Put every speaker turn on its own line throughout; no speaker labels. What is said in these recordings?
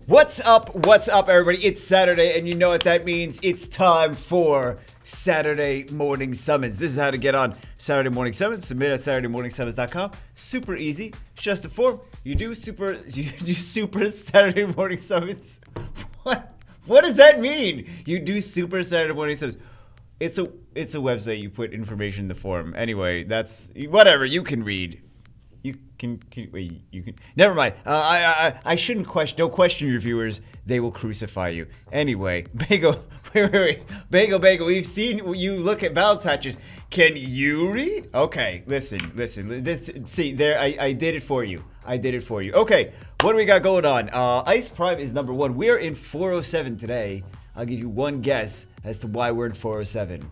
What's up? What's up, everybody? It's Saturday, and you know what that means. It's time for Saturday Morning Summons. This is how to get on Saturday Morning Summons. Submit at SaturdayMorningSummons.com. Super easy. It's just a form. You do super Saturday Morning Summons. What does that mean? You do super Saturday Morning Summons. It's a website. You put information in the form. Anyway, that's whatever. You can read. You can never mind. I shouldn't question. Don't question your viewers. They will crucify you. Anyway, Bagel. Wait. Bagel. We've seen you look at battle patches. Can you read? Okay, listen. See there. I did it for you. Okay, what do we got going on? Ice Prime is number 1. We are in 407 today. I'll give you one guess as to why we're in 407.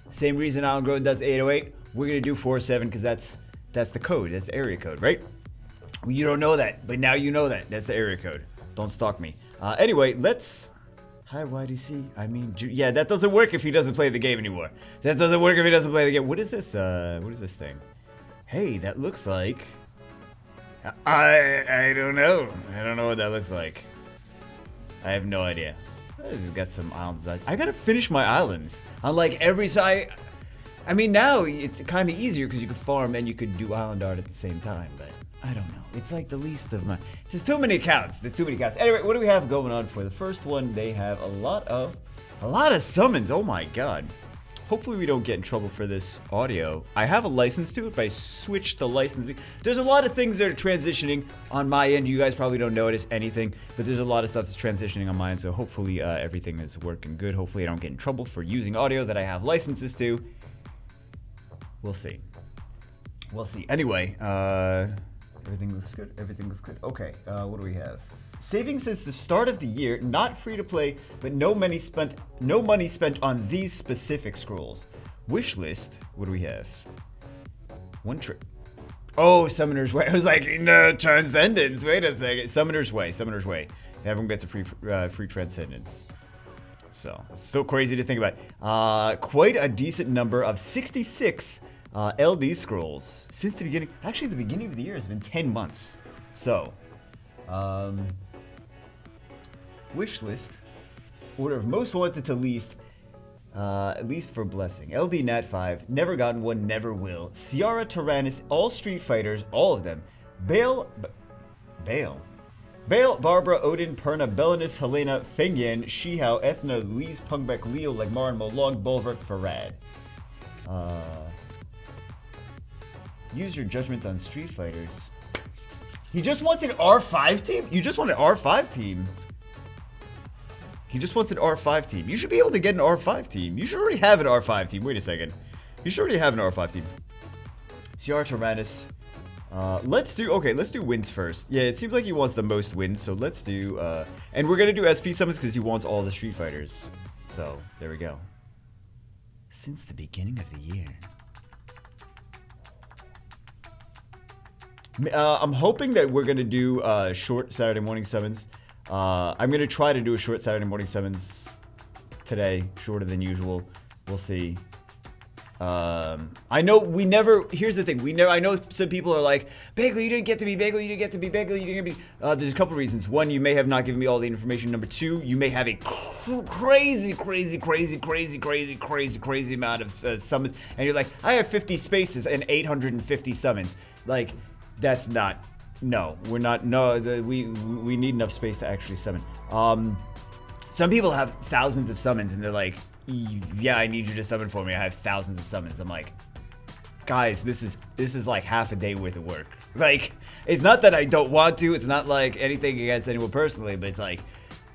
Same reason Alan Groden does 808. We're gonna do 407 because that's the code. That's the area code, right? Well, you don't know that, but now you know that. That's the area code. Don't stalk me. Anyway, let's... Hi, YDC. I mean, yeah, that doesn't work if he doesn't play the game anymore. That doesn't work if he doesn't play the game. What is this? What is this thing? Hey, that looks like... I don't know. I don't know what that looks like. I have no idea. I've got some islands. I gotta finish my islands. Unlike every side... I mean, now it's kind of easier because you could farm and you could do island art at the same time, but I don't know. It's like the least of my... There's too many accounts. Anyway, what do we have going on for the first one? They have a lot of summons. Oh my god. Hopefully we don't get in trouble for this audio. I have a license to it, but I switched the licensing. There's a lot of things that are transitioning on my end. You guys probably don't notice anything, but there's a lot of stuff that's transitioning on my end, so hopefully everything is working good. Hopefully I don't get in trouble for using audio that I have licenses to. We'll see. Anyway, everything looks good. Okay, what do we have? Savings since the start of the year, not free to play, but no money spent on these specific scrolls. Wish list. What do we have? One trip. Oh, Summoner's Way. I was like, no, Transcendence. Wait a second. Summoner's Way. Everyone gets a free Transcendence. So, it's still crazy to think about. Quite a decent number of 66 LD scrolls since the beginning. Actually, the beginning of the year has been 10 months. So, wish list. Order of most wanted to least. At least for blessing. LD Nat 5. Never gotten one, never will. Ciara Tyrannus. All Street Fighters. All of them. Bale, Barbara, Odin, Perna, Belinus, Helena, Fengyan, Shihao, Ethna, Louise, Pungbeck, Leo, Legmar, Molong, Bulwark, Farad. Use your judgment on Street Fighters. He just wants an R5 team? You just want an R5 team. He just wants an R5 team. You should be able to get an R5 team. You should already have an R5 team. Wait a second. You should already have an R5 team. CR Tyrannus. Let's do wins first. Yeah, it seems like he wants the most wins, so let's do, and we're gonna do SP summons because he wants all the Street Fighters. So, there we go. Since the beginning of the year. I'm hoping that we're gonna do, short Saturday morning summons. I'm gonna try to do a short Saturday morning summons today, shorter than usual. We'll see. I know we never, here's the thing, I know some people are like, Bagel, you didn't get to be, there's a couple reasons. One, you may have not given me all the information. Number 2, you may have a crazy amount of summons, and you're like, I have 50 spaces and 850 summons. Like, that's not, no, we're not, no, we need enough space to actually summon. Some people have thousands of summons, and they're like, yeah, I need you to summon for me. I have thousands of summons. I'm like, guys, this is like half a day worth of work. Like, it's not that I don't want to. It's not like anything against anyone personally, but it's like,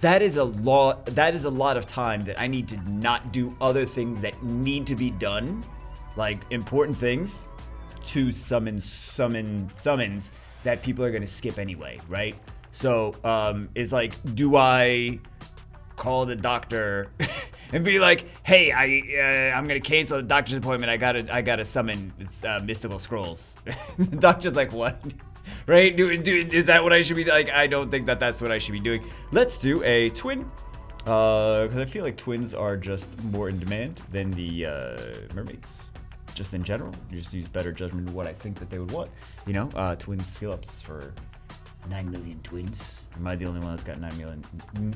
that is a lot of time that I need to not do other things that need to be done, like important things, to summons that people are going to skip anyway, right? So, it's like, do I call the doctor and be like, hey, I'm gonna cancel the doctor's appointment. I gotta summon mystical scrolls. The doctor's like, what? Right? Is that what I should be like? I don't think that's what I should be doing. Let's do a twin, because I feel like twins are just more in demand than the mermaids. Just in general, you just use better judgment of what I think that they would want. You know, twins skill ups for 9 million twins. Am I the only one that's got 9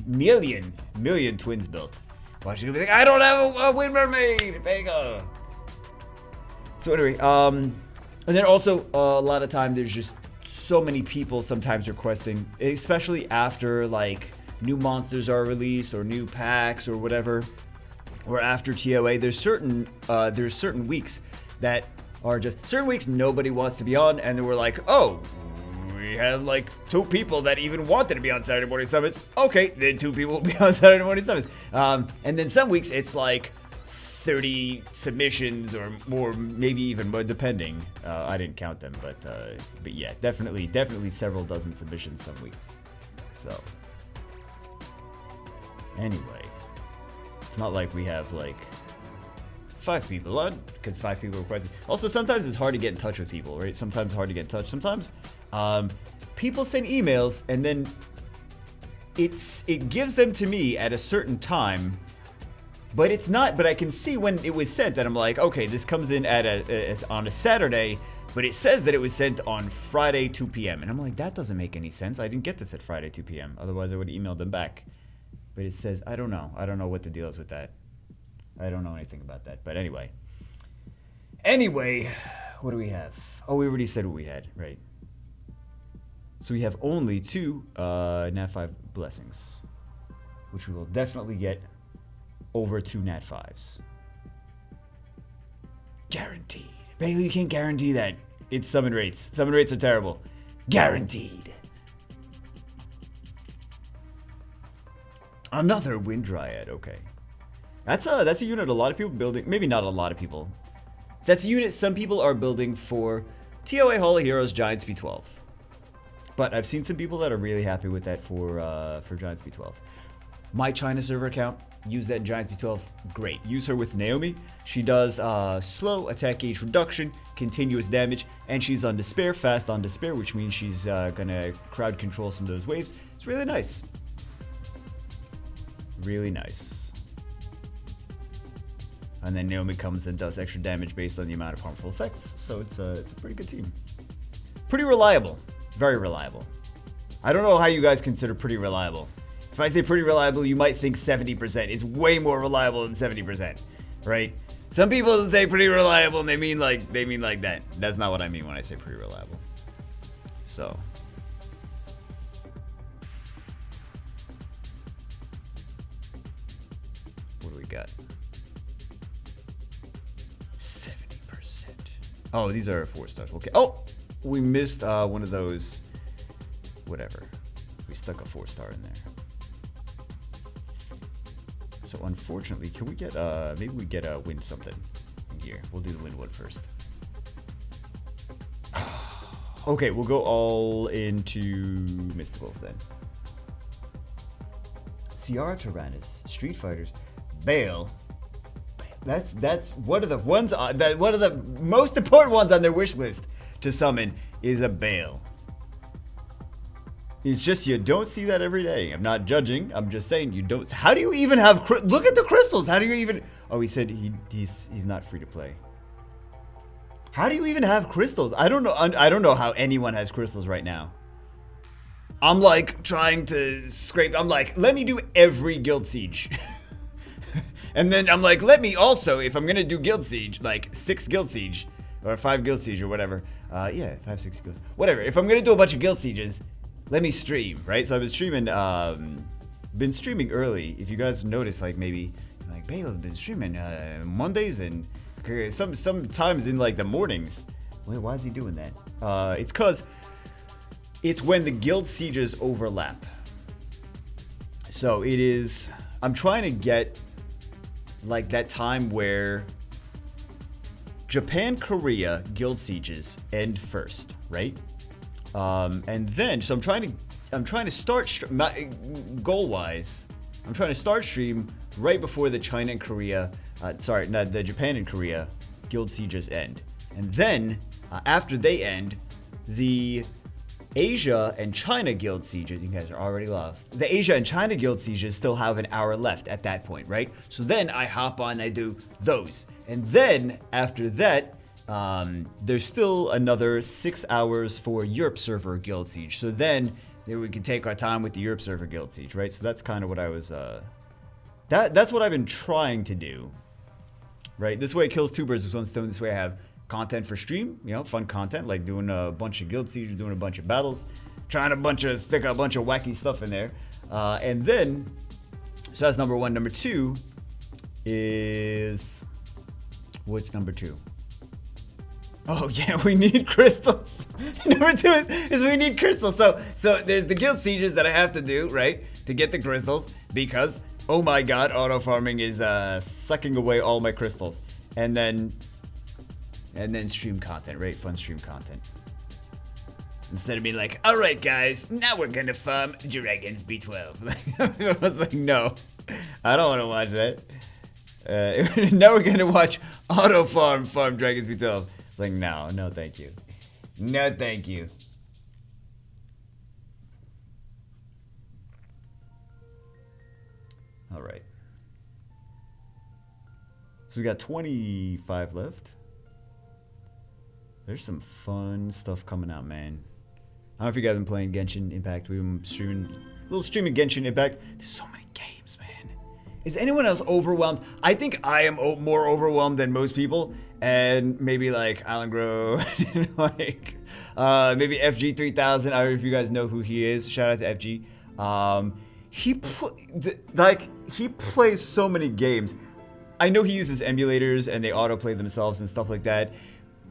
million twins built? Why should you be like, I don't have a wind mermaid, Vega. So anyway, and then also a lot of time there's just so many people sometimes requesting, especially after like new monsters are released or new packs or whatever, or after TOA. There's certain weeks that are just certain weeks nobody wants to be on, and then we're like, oh, we have like 2 people that even wanted to be on Saturday Morning Summits. Okay, then 2 people will be on Saturday Morning Summits. And then some weeks it's like 30 submissions or more, maybe even more, depending. I didn't count them, but yeah, definitely several dozen submissions some weeks. So anyway, it's not like we have like 5 people on, because 5 people requested. Also, sometimes it's hard to get in touch with people, right? Sometimes it's hard to get in touch. Sometimes people send emails and then it gives them to me at a certain time, but it's not. But I can see when it was sent, and I'm like, okay, this comes in at on a Saturday, but it says that it was sent on Friday 2 p.m. And I'm like, that doesn't make any sense. I didn't get this at Friday 2 p.m. Otherwise, I would have emailed them back. But it says, I don't know what the deal is with that. I don't know anything about that. But anyway, what do we have? Oh, we already said what we had, right? So we have only 2 Nat 5 blessings, which we will definitely get over 2 Nat 5s. Guaranteed. Bailey, you can't guarantee that. It's summon rates. Summon rates are terrible. Guaranteed. Another Wind Dryad, okay. That's a unit a lot of people building. Maybe not a lot of people. That's a unit some people are building for TOA Hall of Heroes Giant Speed 12. But I've seen some people that are really happy with that for Giant Speed 12. My China server account, use that in Giant Speed 12. Great. Use her with Naomi. She does slow attack gauge reduction, continuous damage, and she's on Despair, fast on Despair, which means she's gonna crowd control some of those waves. It's really nice. Really nice. And then Naomi comes and does extra damage based on the amount of harmful effects. So it's a pretty good team. Pretty reliable. Very reliable. I don't know how you guys consider pretty reliable. If I say pretty reliable, you might think 70%. It's way more reliable than 70%, right? Some people say pretty reliable and they mean like that. That's not what I mean when I say pretty reliable. So what do we got? 70%. Oh, these are 4 stars. Okay. Oh, we missed one of those. Whatever. We stuck a 4-star in there. So unfortunately, can we get maybe we get a win something in here. We'll do the win one first. Okay, we'll go all into Mysticals then. Ciara Tyrannus, Street Fighters, Bale. That's one of the ones one of the most important ones on their wish list to summon is a Bale. It's just you don't see that every day. I'm not judging. I'm just saying you don't. How do you even have? Look at the crystals. How do you even? Oh, he said he's not free to play. How do you even have crystals? I don't know. I don't know how anyone has crystals right now. I'm like trying to scrape. I'm like, let me do every Guild Siege. And then I'm like, let me also, if I'm going to do Guild Siege, like 6 Guild Siege or 5 Guild Siege or whatever. Yeah, 5, 6 Guild. Whatever. If I'm going to do a bunch of Guild Sieges, let me stream, right? So I've been streaming early. If you guys notice, like maybe like Bale's been streaming Mondays and sometimes in like the mornings. Wait, why is he doing that? It's cause it's when the Guild Sieges overlap. So it is, I'm trying to get like that time where Japan, Korea Guild Sieges end first, right? And then, so I'm trying to start goal-wise. I'm trying to start stream right before the China and Korea, the Japan and Korea Guild Sieges end, and then after they end, the Asia and China Guild Sieges. You guys are already lost. The Asia and China Guild Sieges still have an hour left at that point, right? So then I hop on, I do those, and then after that. There's still another 6 hours for Europe server Guild Siege. So then we can take our time with the Europe server guild siege, right? So that's kind of what I was, that's what I've been trying to do, right? This way it kills two birds with one stone. This way I have content for stream, you know, fun content, like doing a bunch of guild sieges, doing a bunch of battles, trying to stick a bunch of wacky stuff in there. And then, so that's number one. Number two is, what's number two? Oh yeah, we need crystals. Number two is we need crystals. So there's the guild sieges that I have to do, right, to get the crystals, because oh my god, auto farming is sucking away all my crystals. And then stream content, right? Fun stream content. Instead of being like, all right guys, now we're gonna farm Dragons B12. I was like, no, I don't want to watch that. Now we're gonna watch auto farm Dragons B12. Like, no, thank you. No, thank you. All right. So we got 25 left. There's some fun stuff coming out, man. I don't know if you guys have been playing Genshin Impact. We've been streaming, streaming Genshin Impact. There's so many games, man. Is anyone else overwhelmed? I think I am more overwhelmed than most people. And maybe like Island Grove, like maybe FG3000. I don't know if you guys know who he is. Shout out to FG. He plays so many games. I know he uses emulators and they autoplay themselves and stuff like that.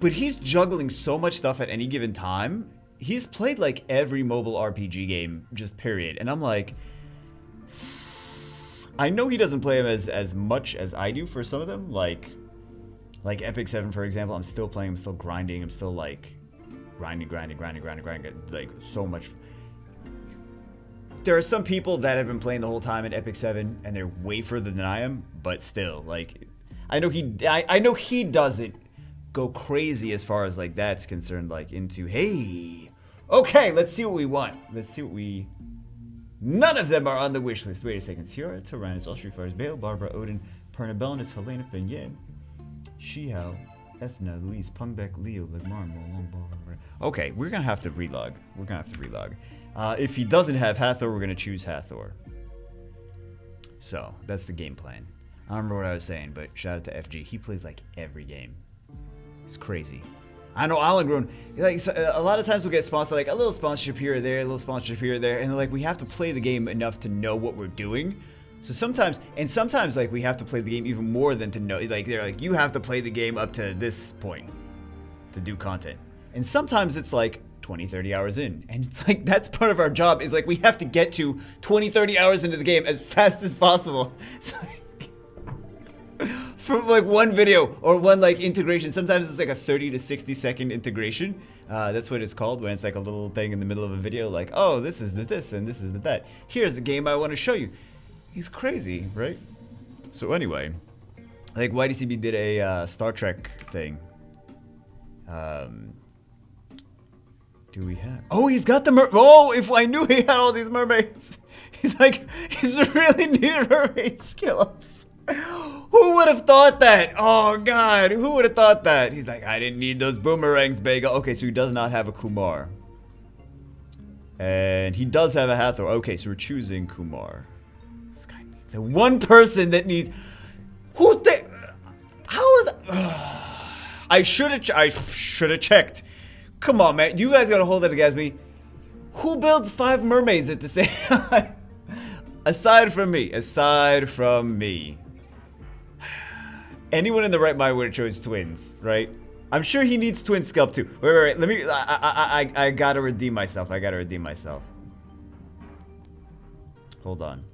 But he's juggling so much stuff at any given time. He's played like every mobile RPG game, just period. And I'm like, I know he doesn't play them as much as I do for some of them, like Epic 7, for example. I'm still playing, I'm still grinding, I'm still like grinding, like so much. There are some people that have been playing the whole time in Epic 7 and they're way further than I am, but still, like, I know he doesn't go crazy as far as like that's concerned, like into, hey, okay, let's see what we want. None of them are on the wish list. Wait a second. Sierra, Tyrannus, All Street Fighters, Bale, Barbara, Odin, Pernabelinus, Helena, Fenyen, Shihao, Ethna, Louise, Pungbeck, Leo, Legmar, okay, we're gonna have to relog. If he doesn't have Hathor, we're gonna choose Hathor. So that's the game plan. I don't remember what I was saying, but shout out to FG. He plays like every game. It's crazy. I know Island Grown, like a lot of times we'll get sponsored, like a little sponsorship here or there, a little sponsorship here or there, and like we have to play the game enough to know what we're doing. So sometimes like we have to play the game even more than to know, like they're like, you have to play the game up to this point to do content. And sometimes it's like 20, 30 hours in. And it's like, that's part of our job, is like we have to get to 20, 30 hours into the game as fast as possible. It's like, from like one video or one like integration. Sometimes it's like a 30 to 60 second integration. That's what it's called, when it's like a little thing in the middle of a video, like, oh, this is the this and this is the that. Here's the game I want to show you. He's crazy, right? So anyway, like YDCB did a Star Trek thing. Do we have? Oh, he's got the oh, if I knew he had all these mermaids. He's like, he's really needed mermaid skill ups. Who would have thought that? Oh god, who would have thought that? He's like, I didn't need those boomerangs, Bagel. Okay, so he does not have a Kumar. And he does have a Hathor. Okay, so we're choosing Kumar. This guy needs the one person that needs. How is I should have checked. Come on, man. You guys gotta hold it against me. Who builds 5 mermaids at the same time? Aside from me. Anyone in the right mind would have chose twins, right? I'm sure he needs twin sculpt too. Wait. Let me. I gotta redeem myself. Hold on.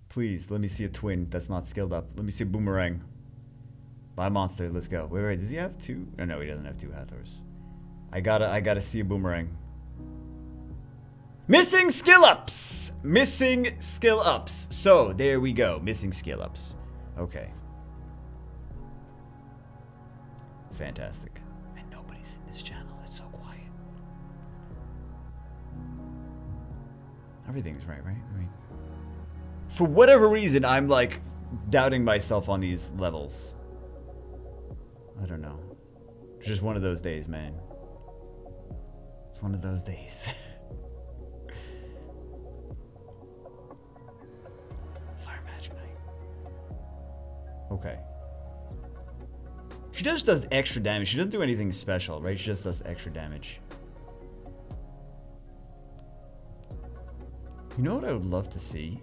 Please, let me see a twin that's not skilled up. Let me see a boomerang. Buy monster. Let's go. Wait. Does he have 2? Oh, no, he doesn't have 2 Hathors. I gotta see a boomerang. Missing skill ups. So there we go. Missing skill ups. Okay. Fantastic. And nobody's in this channel. It's so quiet. Everything's right? I mean, for whatever reason, I'm like doubting myself on these levels. I don't know. It's just one of those days, man. It's one of those days. Fire Magic Knight. Okay. She just does extra damage. She doesn't do anything special, right? She just does extra damage. You know what I would love to see?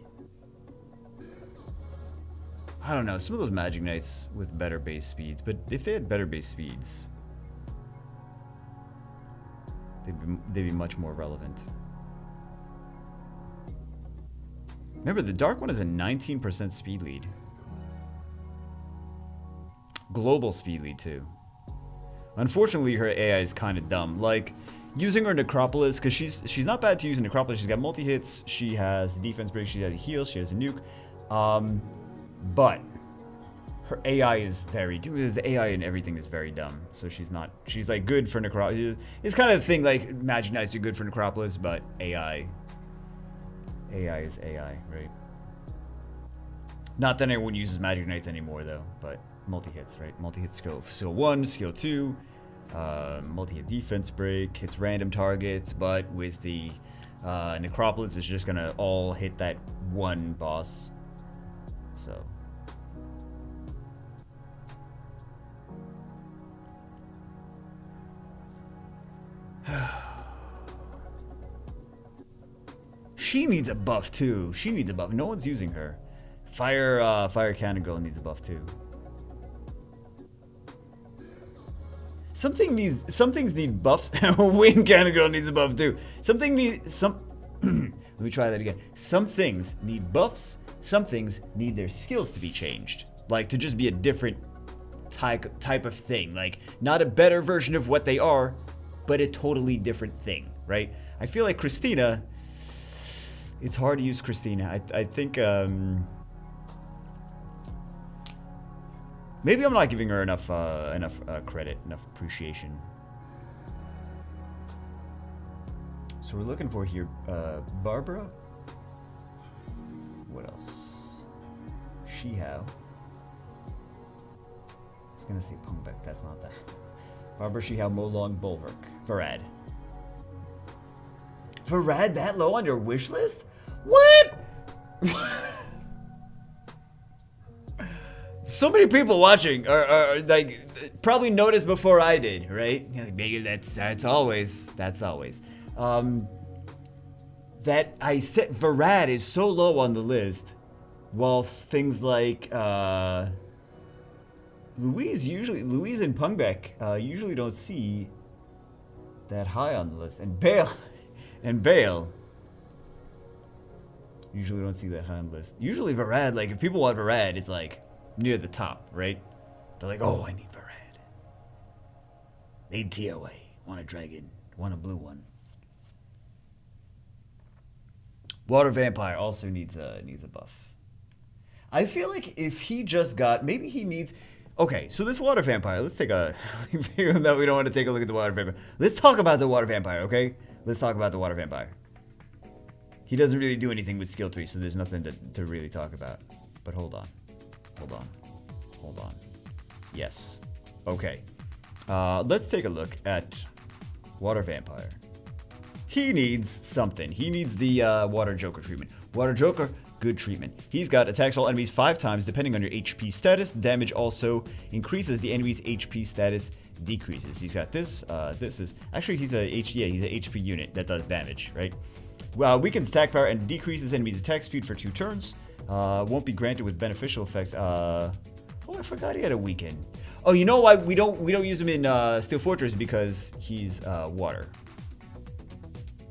I don't know, some of those Magic Knights with better base speeds, but if they had better base speeds, they'd be much more relevant. Remember, the Dark one is a 19% speed lead. Global speed lead, too. Unfortunately, her AI is kind of dumb. Like, using her Necropolis, because she's not bad to use in Necropolis. She's got multi-hits, she has a defense break, she has a heal, she has a nuke. But her AI is very dumb. The AI and everything is very dumb. So she's like good for Necropolis. It's kind of the thing like Magic Knights are good for Necropolis, but AI is AI, right? Not that anyone uses Magic Knights anymore though, but multi-hits, right? Multi-hit skill 1, skill 2, multi-hit defense break, hits random targets, but with the Necropolis, it's just gonna all hit that one boss. So she needs a buff too. She needs a buff. No one's using her. Fire Cannon Girl needs a buff too. Some things need buffs. Wind Cannon Girl needs a buff too. Let me try that again. Some things need buffs. Some things need their skills to be changed. Like to just be a different type of thing. Like not a better version of what they are, but a totally different thing, right? I feel like Christina, it's hard to use Christina. I think maybe I'm not giving her enough credit, enough appreciation. So we're looking for here Barbara. What else? Shihao. I was gonna say Pungbek, that's not that. Barbara, Shihao, Molong, Bulwark. Varad. Varad that low on your wish list? What? So many people watching are like probably noticed before I did, right? Maybe that's always. That I said Varad is so low on the list, whilst things like Louise and Pungbek usually don't see that high on the list, and Bale usually don't see that high on the list. Usually Varad, like if people want Varad, it's like near the top, right? They're like, oh, I need Varad. Need TOA. Want a dragon. Want a blue one. Water Vampire also needs a buff. I feel like if he just got, maybe he needs. Okay, so this Water Vampire, let's take a. No, we don't want to take a look at the Water Vampire. Let's talk about the Water Vampire, okay? Let's talk about the Water Vampire. He doesn't really do anything with skill 3, so there's nothing to really talk about. But hold on. Yes. Okay. Let's take a look at Water Vampire. He needs something. He needs the Water Joker treatment. Water Joker, good treatment. He's got attacks all enemies 5 times depending on your HP status. Damage also increases. The enemy's HP status decreases. He's got this. This is actually he's a HP unit that does damage, right? Weakens attack power and decreases enemy's attack speed for 2 turns. Won't be granted with beneficial effects. Oh, I forgot he had a weaken. Oh, you know why we don't use him in Steel Fortress? Because he's water.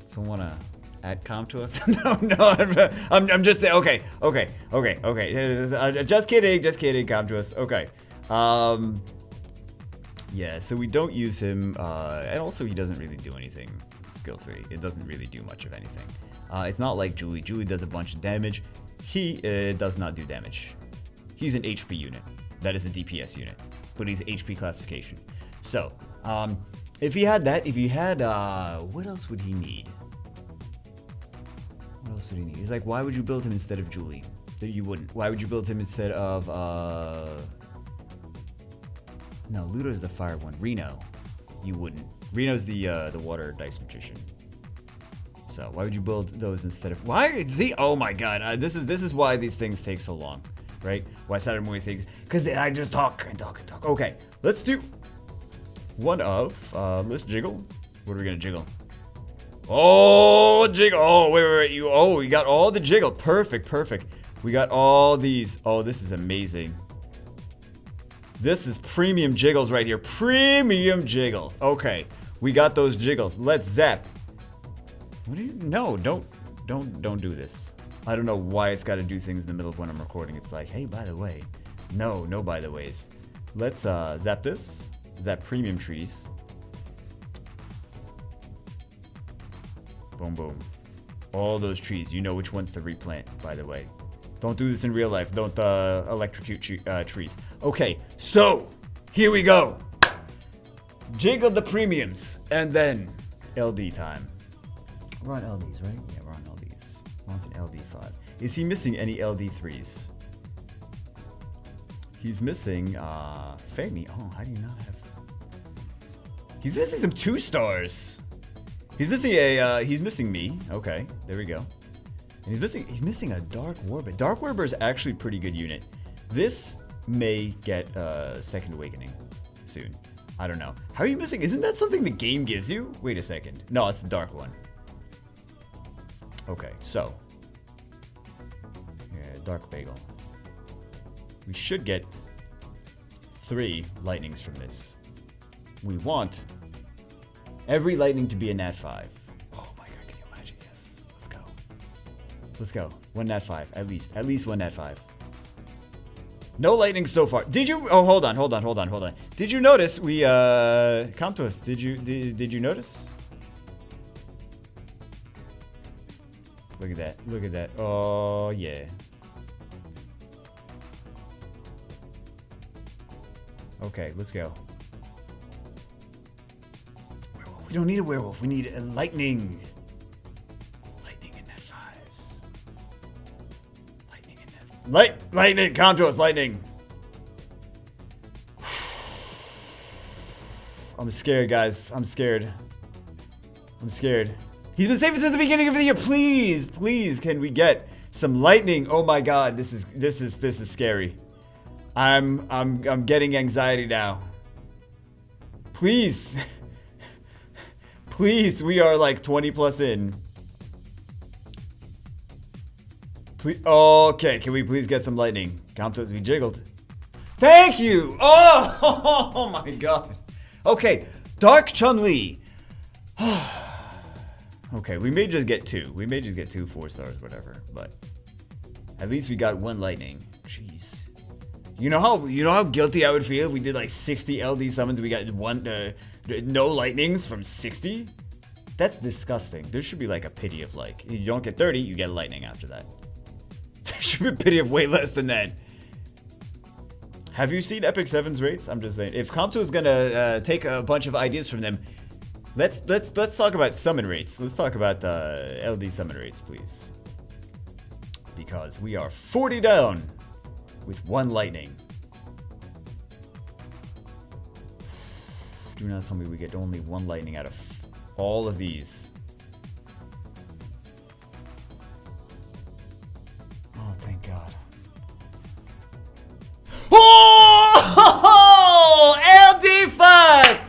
Someone wanna add comp to us? No, I'm just saying. Okay. Just kidding. Comp to us. Okay. Yeah. So we don't use him, and also he doesn't really do anything. Skill 3. It doesn't really do much of anything. It's not like Julie. Julie does a bunch of damage. He does not do damage. He's an HP unit. That is a DPS unit, but he's HP classification. So, if he had that, what else would he need? He's like, why would you build him instead of Julie? You wouldn't. Why would you build him instead of, no, Ludo's the fire one. Reno. you wouldn't. Reno's the water dice magician. So why would you build those instead of oh my god, this is why these things take so long, right? Why Saturn always takes, because I just talk and talk and talk. Okay, let's do one of let's jiggle. What are we gonna jiggle? Oh, jiggle. Oh, wait. We got all the jiggle. Perfect. We got all these. Oh, this is amazing. This is premium jiggles right here. Premium jiggles. Okay, we got those jiggles. Let's zap. What do you? No, don't do this. I don't know why it's got to do things in the middle of when I'm recording. It's like, hey, by the way. No by the ways. Let's zap this. Zap premium trees. Boom. All those trees. You know which ones to replant, by the way. Don't do this in real life. Don't electrocute trees. Okay, so here we go. Jiggle the premiums. And then LD time. We're on LDs, right? Yeah, we're on LDs. Wants an LD5. Is he missing any LD3s? He's missing Femi. Oh, how do you not have... He's missing some 2-stars. He's missing me. Okay, there we go. And he's missing a Dark Warbler. Dark Warbler is actually a pretty good unit. This may get Second Awakening soon. I don't know. How are you missing? Isn't that something the game gives you? Wait a second. No, it's the dark one. Okay, so. Yeah, Dark Bagel. We should get 3 lightnings from this. We want every lightning to be a nat 5. Oh my god, can you imagine? Yes. Let's go. 1 nat 5, at least. At least 1 nat 5. No lightning so far. Did you? Oh, hold on. Did you notice we come to us? Did you notice? Look at that. Oh yeah. Okay, let's go. We don't need a werewolf. We need a lightning. Lightning in net 5s. Lightning in net. Lightning. Come to us, lightning. I'm scared, guys. I'm scared. He's been saving since the beginning of the year. Please, can we get some lightning? Oh my God, this is scary. I'm getting anxiety now. Please. Please, we are like 20 plus in. Please, okay, can we please get some lightning? Count us, we jiggled. Thank you! Oh my god. Okay, Dark Chun-Li. Okay, we may just get 2. We may just get 2 4-stars, whatever. But at least we got 1 lightning. Jeez. You know how guilty I would feel if we did like 60 LD summons. We got no lightnings from 60. That's disgusting. There should be like a pity of like, you don't get 30, you get a lightning after that. There should be a pity of way less than that. Have you seen Epic 7's rates? I'm just saying. If Compto is gonna take a bunch of ideas from them, let's talk about summon rates. Let's talk about LD summon rates, please. Because we are 40 down with 1 lightning. Do not tell me we get only 1 lightning out of all of these. Oh, thank God. Oh! LD5!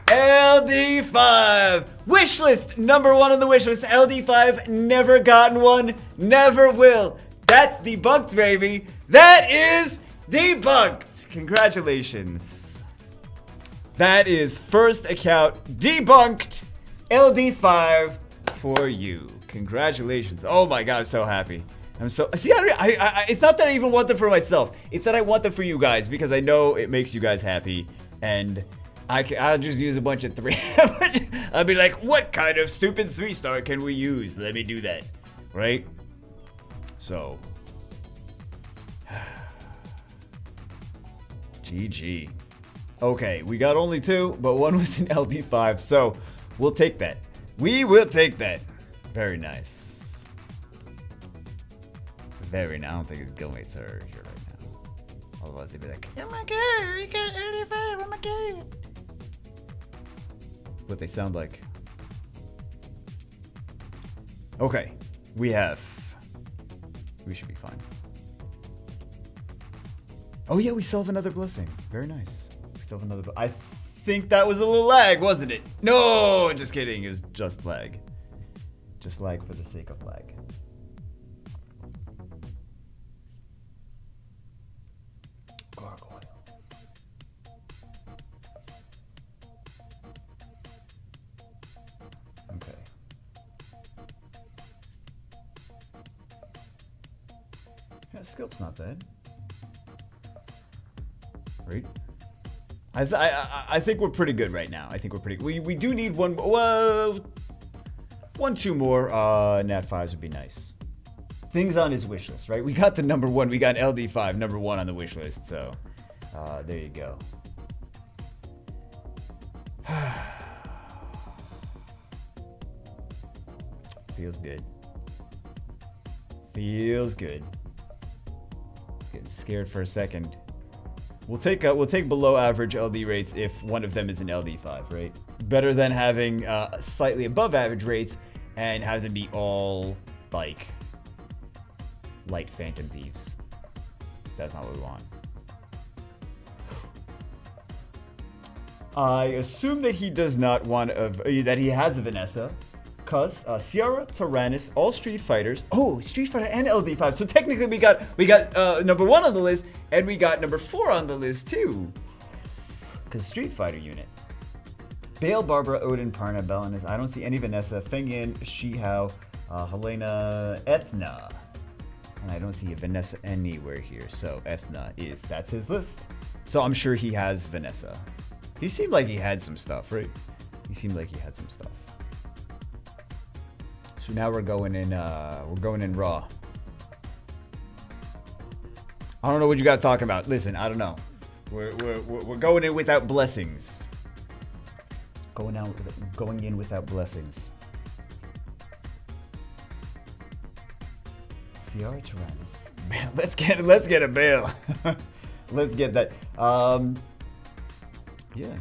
LD5! Wishlist! Number 1 on the wishlist. LD5. Never gotten one. Never will. That's debunked, baby. That is debunked. Congratulations. That is first account debunked. LD5 for you. Congratulations. Oh my God, I'm so happy. I'm so... See, it's not that I even want them for myself. It's that I want them for you guys because I know it makes you guys happy. And I'll just use a bunch of 3. I'll be like, what kind of stupid 3-star can we use? Let me do that. Right? So... GG. Okay, we got only 2, but 1 was an LD5, so we'll take that. We will take that. Very nice. Very nice. I don't think his guildmates are here right now. Otherwise they'd be like, oh my God, you got LD5, oh my God. what they sound like. Okay, we should be fine. Oh yeah, we still have another blessing. Very nice. We still have another. I think that was a little lag, wasn't it? No, just kidding. It was just lag. Just lag for the sake of lag. Gargoyle. Okay. Yeah, scope's not bad. Right? I think we're pretty good right now. I think we're pretty. We do need one. Well, 2 more Nat 5s would be nice. Things on his wish list, right? We got the number 1. We got LD5, number 1 on the wish list. So there you go. Feels good. Feels good. Getting scared for a second. We'll take below average LD rates if one of them is an LD5, right? Better than having slightly above average rates and have them be all like light Phantom Thieves. That's not what we want. I assume that he does not want that he has a Vanessa. Cuz Sierra, Tyrannus, all Street Fighters. Oh, Street Fighter and LD5. So technically we got number 1 on the list, and we got number 4 on the list too. Cuz Street Fighter unit. Bale, Barbara, Odin, Parna, Belinus. I don't see any Vanessa, Feng Yin, Shihao, Helena, Ethna. And I don't see a Vanessa anywhere here. So Ethna that's his list. So I'm sure he has Vanessa. He seemed like he had some stuff, right? He seemed like he had some stuff. So now we're going in raw. I don't know what you guys talking about. Listen, I don't know. We're going in without blessings. Going in without blessings. CR Tyrannus. Let's get a bail. Let's get that. Yeah.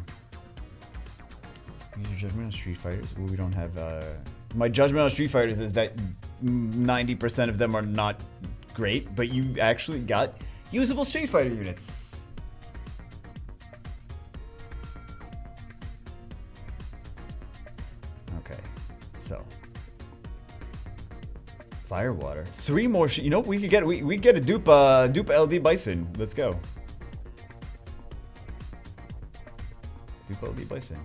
Use your judgment on Street Fighters. Well, we don't have. My judgment on Street Fighters is that 90% of them are not great, but you actually got usable Street Fighter units. Okay, so Firewater, 3 more. You know, we get a dupe LD Bison. Let's go. Dupe LD Bison.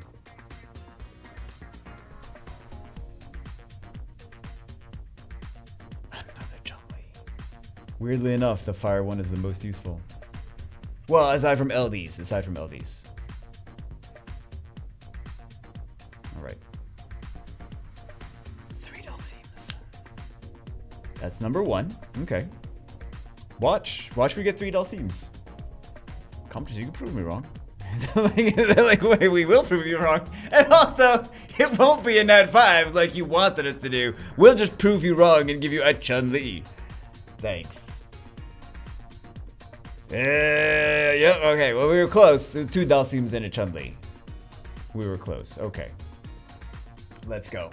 Weirdly enough, the fire one is the most useful. Well, aside from LDs. Alright. 3 Dulcimes. That's number 1. Okay. Watch we get 3 Dulcimes. Compters, you can prove me wrong. They're like, wait, we will prove you wrong. And also, it won't be a Nat 5 like you wanted us to do. We'll just prove you wrong and give you a Chun-Li. Thanks. Yep, okay. Well, we were close. 2 Dulcimes and a Chun-Li. We were close. Okay. Let's go.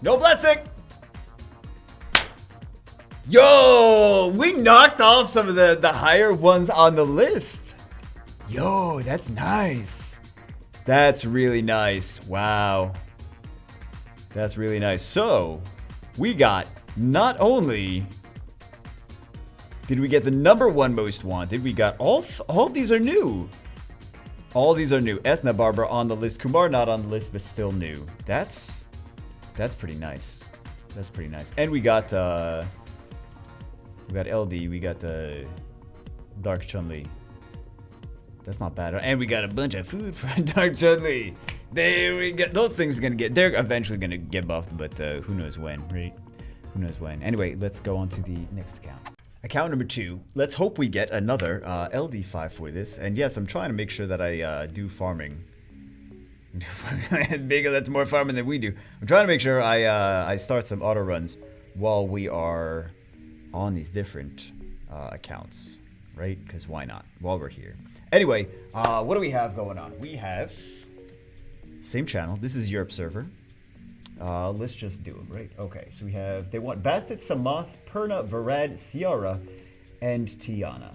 No blessing! Yo! We knocked off some of the higher ones on the list. Yo, that's nice. That's really nice. Wow. That's really nice. So, we got not only... Did we get the number 1 most wanted? We got all of these are new. All these are new. Ethna, Barbara on the list. Kumar not on the list, but still new. That's pretty nice. That's pretty nice. And we got LD. We got the Dark Chun-Li. That's not bad. And we got a bunch of food for Dark Chun-Li. There we go. Those things are gonna get. They're eventually gonna get buffed, but who knows when, right? Who knows when? Anyway, let's go on to the next account. Account number 2. Let's hope we get another LD5 for this. And yes, I'm trying to make sure that I do farming. Bigger, that's more farming than we do. I'm trying to make sure I start some auto runs while we are on these different accounts, right? Because why not? While we're here. Anyway, what do we have going on? We have Same channel. This is Europe server. Let's just do them, right? Okay, so we have, they want Bastet, Samath, Perna, Varad, Ciara, and Tiana.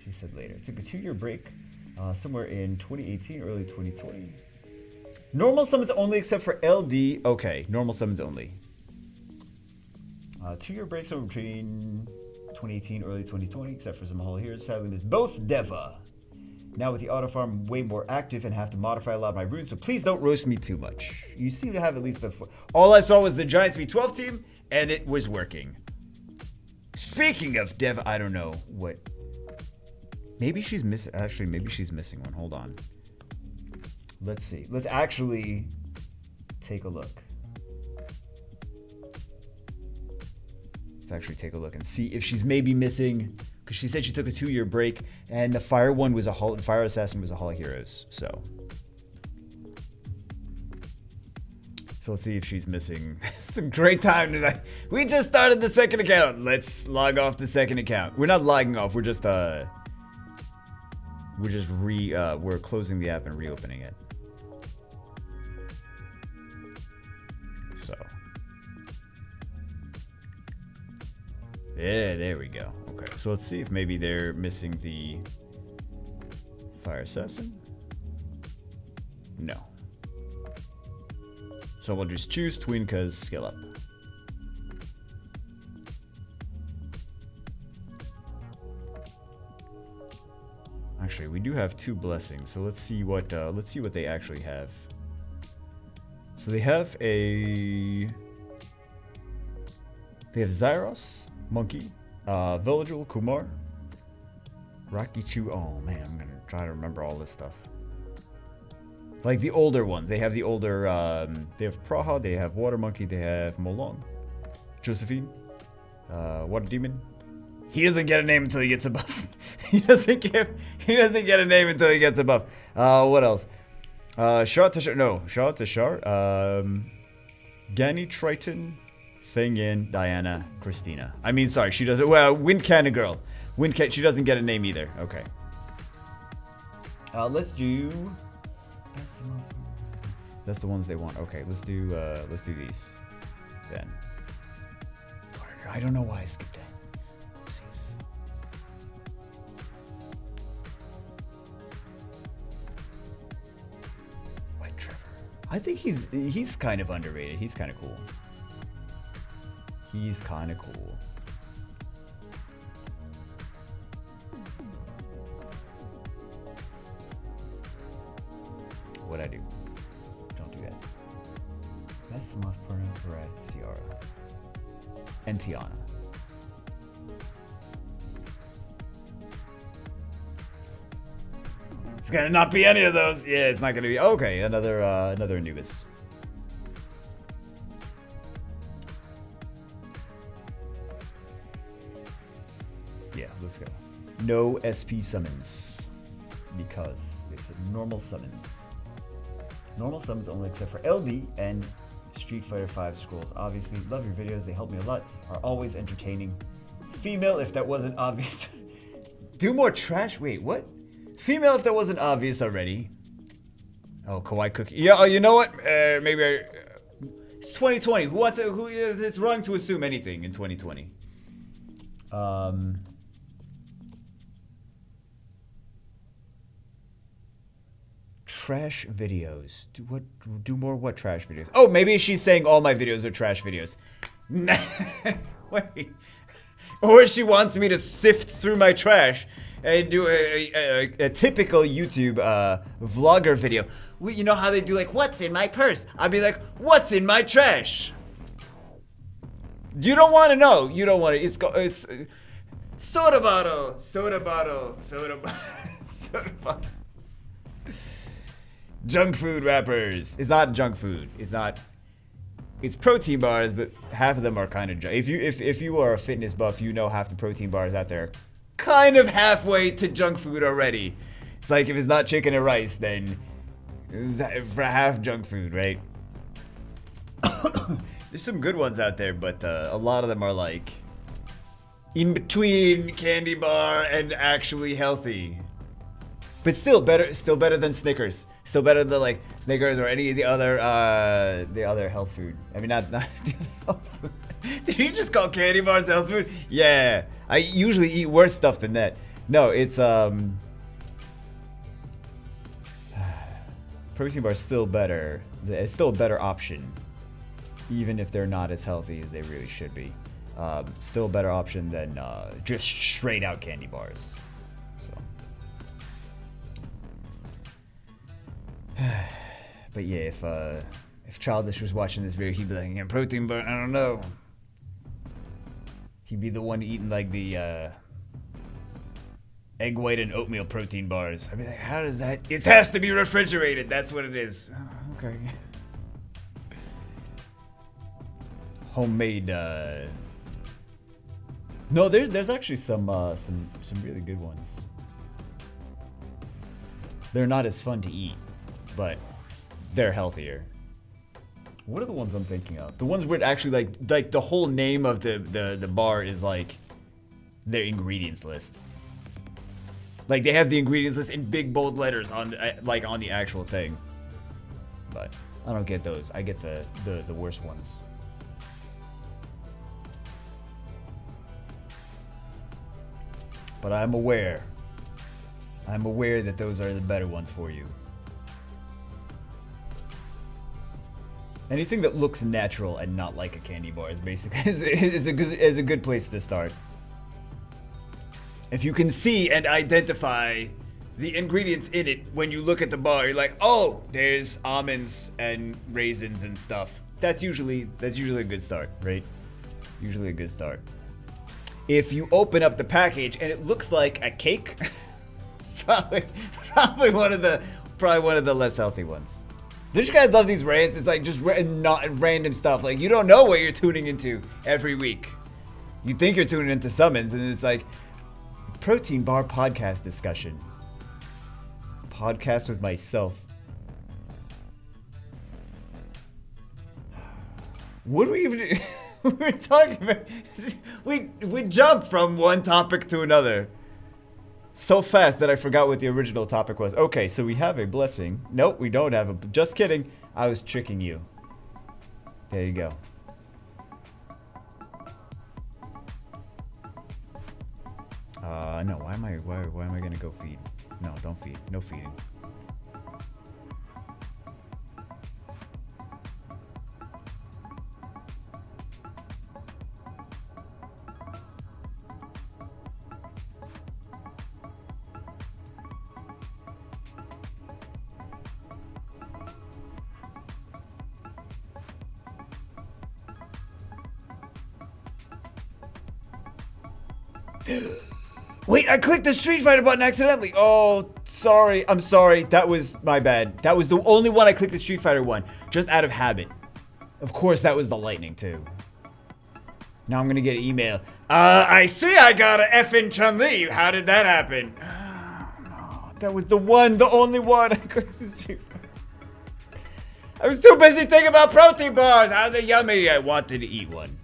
She said later. Took a 2-year break somewhere in 2018, early 2020. Normal summons only except for LD. Okay, normal summons only. 2-year break somewhere between 2018, early 2020, except for some Hall Heroes. Sadly missed both Deva. Now with the auto farm way more active and have to modify a lot of my runes, so please don't roast me too much. You seem to have at least the... All I saw was the Giants V12 team, and it was working. Speaking of Dev, I don't know what... Maybe she's missing... Actually, maybe she's missing one. Hold on. Let's see. Let's actually take a look. Let's actually take a look and see if she's maybe missing... Because she said she took a 2-year break, and the fire one was a Hall, fire assassin was a Hall of Heroes. So let's see if she's missing. It's a great time tonight. We just started the second account. Let's log off the second account. We're not logging off. We're just we're closing the app and reopening it. So yeah, there we go. Okay, so let's see if maybe they're missing the fire assassin. No. So we'll just choose Twinka's skill up. Actually, we do have 2 blessings, so let's see what they actually have. So they have Zyros, Monkey, Villagel, Kumar, Rakichu. Oh man, I'm gonna try to remember all this stuff. Like the older ones. They have the older, they have Praha, they have Water Monkey, they have Molong, Josephine, Water Demon. He doesn't get a name until he gets a buff. he doesn't get a name until he gets a buff. What else? Shar Tashar, Gani Triton, Feng Yin, Diana, Christina. I mean, sorry, she doesn't. Well, Wind Cannon Girl. She doesn't get a name either. Okay. Let's do. That's the ones they want. Okay, let's do these. Then. I don't know why I skipped that. Oopsies. White Trevor. I think he's kind of underrated. He's kind of cool. He's kind of cool. What'd I do? Don't do that. That's the most permanent threat, Ciara. And Tiana. It's gonna not be any of those. Yeah, it's not gonna be. Okay, another Anubis. Yeah, let's go. No SP summons. Because they said normal summons. Normal summons only except for LD and Street Fighter 5 scrolls. Obviously, love your videos. They help me a lot. Are always entertaining. Female, if that wasn't obvious. Do more trash. Wait, what? Female, if that wasn't obvious already. Oh, Kawaii Cookie. Yeah, oh, you know what? Maybe it's 2020. It's wrong to assume anything in 2020. Trash videos. Do more what trash videos? Oh, maybe she's saying all my videos are trash videos. Wait. Or she wants me to sift through my trash and do a typical YouTube vlogger video. You know how they do like, what's in my purse? I'd be like, what's in my trash? You don't want to know. You don't want to. It's soda bottle, soda bottle, soda bottle, soda bottle. Junk food wrappers. It's not junk food. It's not. It's protein bars, but half of them are kind of junk. If you are a fitness buff, you know half the protein bars out there, kind of halfway to junk food already. It's like if it's not chicken and rice, then it's for half junk food, right? There's some good ones out there, but a lot of them are like in between candy bar and actually healthy. But still better than Snickers. Still better than like Snickers or any of the other health food. I mean, not the health food. Did you just call candy bars health food? Yeah, I usually eat worse stuff than that. No, it's protein bars still better. It's still a better option, even if they're not as healthy as they really should be. Still a better option than just straight out candy bars. So, but yeah, if Childish was watching this video, he'd be like, yeah, protein bar, I don't know. He'd be the one eating like the egg white and oatmeal protein bars. I'd be like, how does that? It has to be refrigerated. That's what it is. Oh, okay. Homemade. No, there's actually some really good ones. They're not as fun to eat, but they're healthier. What are the ones I'm thinking of? The ones where it actually like the whole name of the bar is like their ingredients list. Like they have the ingredients list in big bold letters on like on the actual thing. But I don't get those. I get the worst ones. But I'm aware that those are the better ones for you. Anything that looks natural and not like a candy bar is basically is a good place to start. If you can see and identify the ingredients in it when you look at the bar, you're like, oh, there's almonds and raisins and stuff. That's usually a good start, right? Usually a good start. If you open up the package and it looks like a cake, it's probably one of the less healthy ones. Don't you guys love these rants? It's like just not random stuff. Like you don't know what you're tuning into every week. You think you're tuning into summons, and it's like protein bar podcast discussion. Podcast with myself. What do we even do? We're talking about. We jump from one topic to another so fast that I forgot what the original topic was. Okay, so we have a blessing. Nope, we don't have a. Just kidding. I was tricking you. There you go. No. Why am I gonna go feed? No, don't feed. No feeding. Wait, I clicked the Street Fighter button accidentally. Oh, sorry. I'm sorry. That was my bad. That was the only one I clicked the Street Fighter one, just out of habit. Of course, that was the lightning too. Now I'm gonna get an email. I see I got a effing Chun-Li. How did that happen? No, that was the only one I clicked the Street Fighter. I was too busy thinking about protein bars. How they're yummy. I wanted to eat one.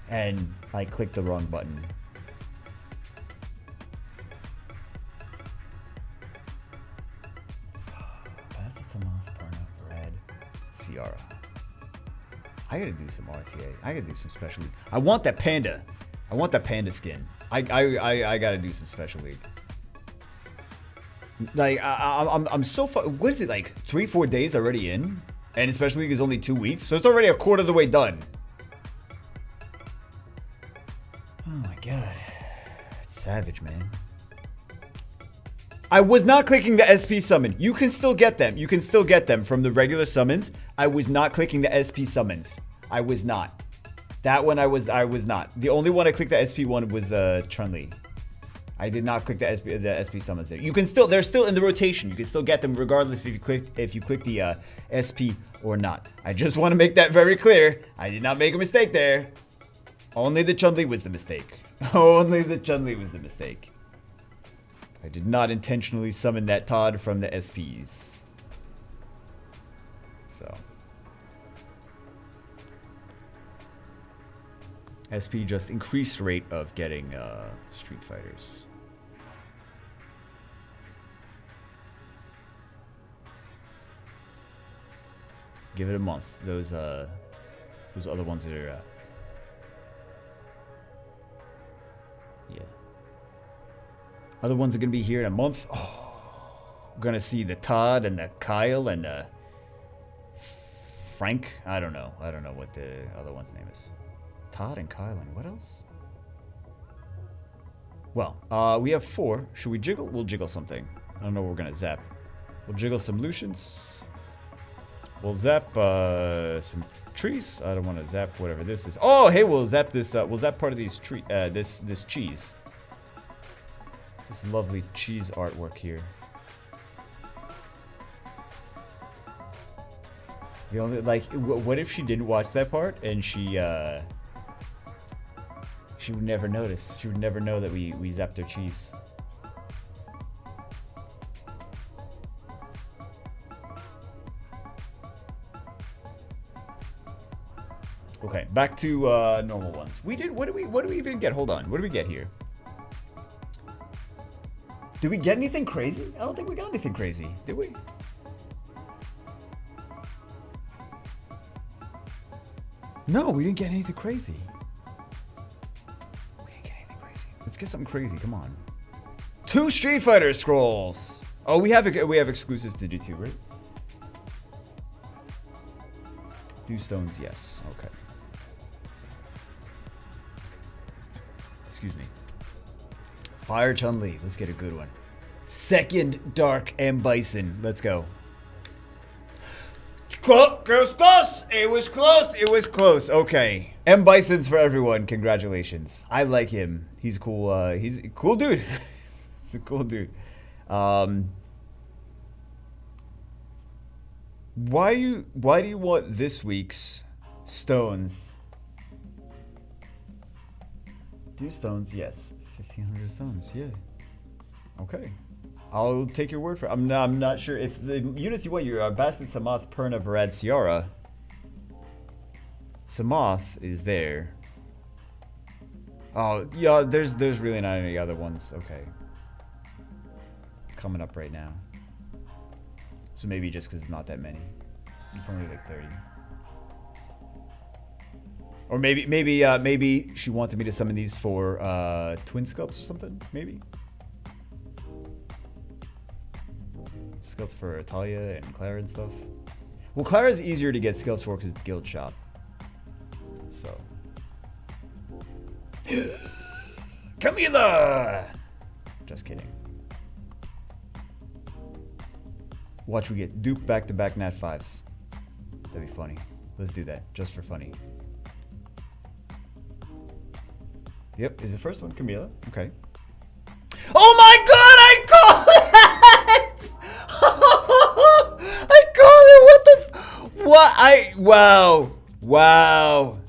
And I clicked the wrong button. Ciara. I gotta do some RTA. I gotta do some special league. I want that panda. I want that panda skin. I gotta do some special league. Like I'm so far. What is it like? 3-4 days already in, and special league is only 2 weeks, so it's already a quarter of the way done. Oh my god, it's savage, man. I was not clicking the SP summon. You can still get them. You can still get them from the regular summons. I was not clicking the SP summons. I was not. That one I was not. The only one I clicked the SP one was the Chun-Li. I did not click the SP summons there. You can still, they're still in the rotation. You can still get them regardless if you click the SP or not. I just want to make that very clear. I did not make a mistake there. Only the Chun-Li was the mistake. Only the Chun-Li was the mistake. I did not intentionally summon that Todd from the SPs. So. SP just increased rate of getting Street Fighters. Give it a month. Those other ones that are. Yeah. Other ones are gonna be here in a month. Oh, we're gonna see the Todd and the Kyle and the Frank. I don't know what the other one's name is. Todd and Kyle and what else? Well, we have 4. Should we jiggle? We'll jiggle something. I don't know what we're gonna zap. We'll jiggle some Lucians. We'll zap some trees. I don't want to zap whatever this is. Oh, hey, we'll zap this. We'll zap part of these this cheese. This lovely cheese artwork here. The only what if she didn't watch that part and she would never notice. She would never know that we zapped her cheese. Okay, back to normal ones. We did. What do we even get? Hold on. What do we get here? Did we get anything crazy? I don't think we got anything crazy. Did we? No, we didn't get anything crazy. We didn't get anything crazy. Let's get something crazy. Come on. 2 Street Fighter scrolls. Oh, we have exclusives to do too, right? Do stones, yes. Okay. Excuse me. Fire Chun-Li. Let's get a good one. Second Dark M. Bison. Let's go. Close. It was close. It was close. Okay. M. Bison's for everyone. Congratulations. I like him. He's cool. He's a cool dude. He's a cool dude. Why do you want this week's stones? Do stones? Yes. 1,500 stones. Yeah. Okay. I'll take your word for it. I'm not sure if the units you want. Your Bastard, Samoth, Perna, Varad, Ciara. Samoth is there. Oh yeah. There's really not any other ones. Okay. Coming up right now. So maybe just because it's not that many. It's only like 30. Or maybe she wanted me to summon these for twin sculpts or something. Maybe. Sculpt for Talia and Clara and stuff. Well, Clara's easier to get sculpts for because it's guild shop. So. Camila! Just kidding. Watch we get dupe back-to-back Nat 5s. That'd be funny. Let's do that, just for funny. Yep, is the first one Camila? Okay. Oh my god, I call it! I call it, what the what? Wow. Wow.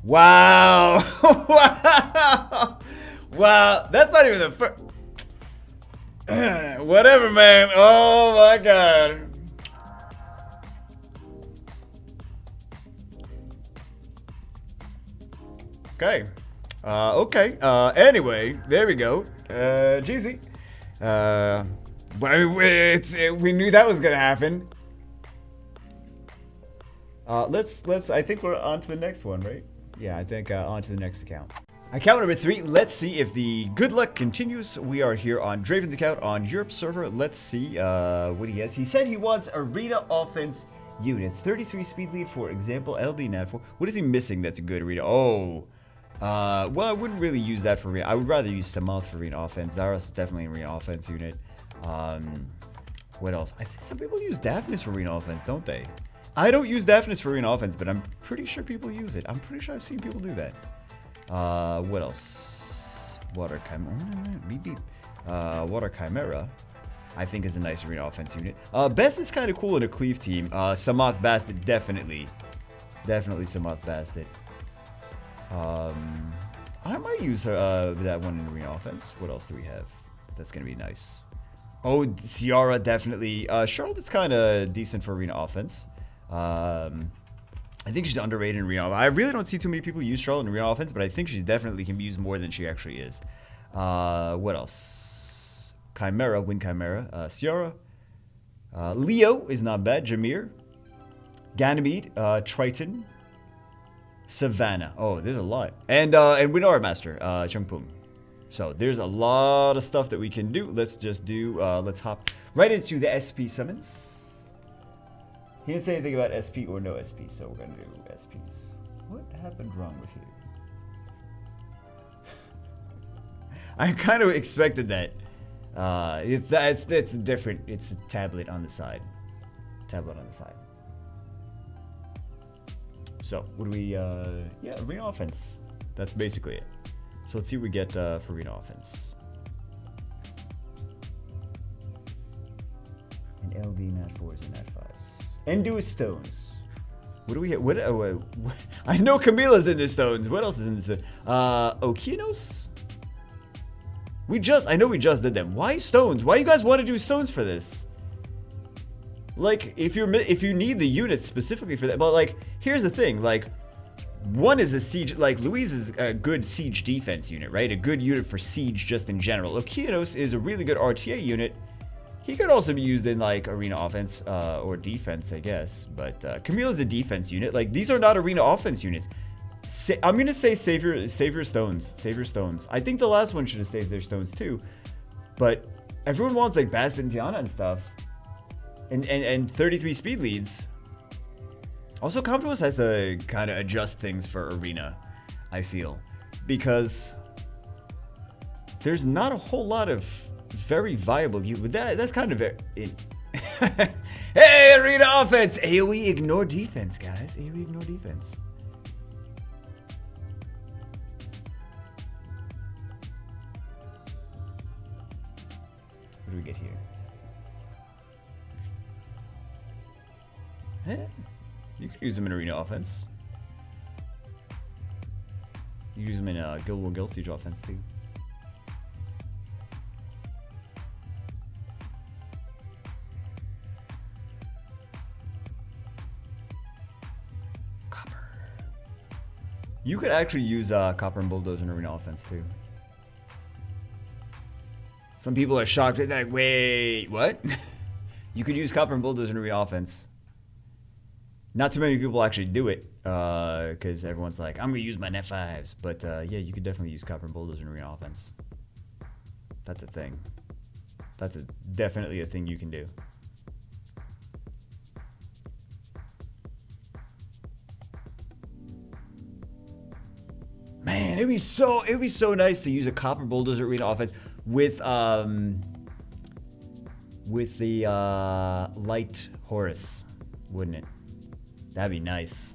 Wow. Wow, that's not even the first. Whatever, man. Oh my god. Okay. Okay. Anyway, there we go. Jeezy. We knew that was gonna happen. I think we're on to the next one, right? Yeah, I think on to the next account. Account number 3, let's see if the good luck continues. We are here on Draven's account on Europe server. Let's see what he has. He said he wants arena offense units. 33 speed lead, for example. LD Nat 4. What is he missing that's a good arena? Oh. Well, I wouldn't really use that for arena. I would rather use Samoth for arena offense. Zaros is definitely an arena offense unit. What else? I think some people use Daphnis for arena offense, don't they? I don't use Daphnis for arena offense, but I'm pretty sure people use it. I'm pretty sure I've seen people do that. What else? Water Chimera. Maybe. Water Chimera, I think, is a nice arena offense unit. Beth is kind of cool in a cleave team. Samoth Bastard, definitely. Definitely Samoth Bastard. I might use her, that one in arena offense. What else do we have? That's going to be nice. Oh, Ciara, definitely. Charlotte's kind of decent for arena offense. I think she's underrated in arena. I really don't see too many people use Charlotte in arena offense, but I think she definitely can be used more than she actually is. What else? Chimera, Wind Chimera, Ciara. Leo is not bad. Jameer. Ganymede, Triton, Savannah. Oh, there's a lot. And Winora Master, Chungpung. So there's a lot of stuff that we can do. Let's just do, let's hop right into the SP summons. He didn't say anything about SP or no SP, so we're gonna do SPs. What happened wrong with here? I kind of expected that. It's different. It's a tablet on the side. Tablet on the side. So, what do we, yeah, arena offense. That's basically it. So let's see what we get for arena offense. And LD nat 4s and nat 5s. Enduous stones. What do we hit? What, I know Camilla's in the stones. What else is in this? Okinos? I know we just did them. Why stones? Why do you guys want to do stones for this? Like, if you need the units specifically for that, but like, here's the thing, like, one is a siege, like, Louise is a good siege defense unit, right? A good unit for siege just in general. Okianos is a really good RTA unit. He could also be used in, like, arena offense, or defense, I guess, but, Camilla's a defense unit. Like, these are not arena offense units. I'm gonna say save your stones. Save your stones. I think the last one should have saved their stones too. But everyone wants like Bast and Tiana and stuff. And 33 speed leads. Also, Comptos has to kind of adjust things for arena, I feel. Because there's not a whole lot of very viable that's kind of it. Hey, arena offense! AoE ignore defense, guys. AoE ignore defense. What do we get here? Eh, you could use them in arena offense. You use them in Guild War Guild Siege offense too. Copper. You could actually use Copper and Bulldozer in arena offense too. Some people are shocked. They're like, wait, what? You could use Copper and Bulldozer in arena offense. Not too many people actually do it, because everyone's like, I'm going to use my net 5s. But yeah, you could definitely use Copper and Bulldozer in arena offense. That's a thing. That's definitely a thing you can do. Man, it'd be so nice to use a Copper Bulldozer arena offense with the light Horus, wouldn't it? That'd be nice.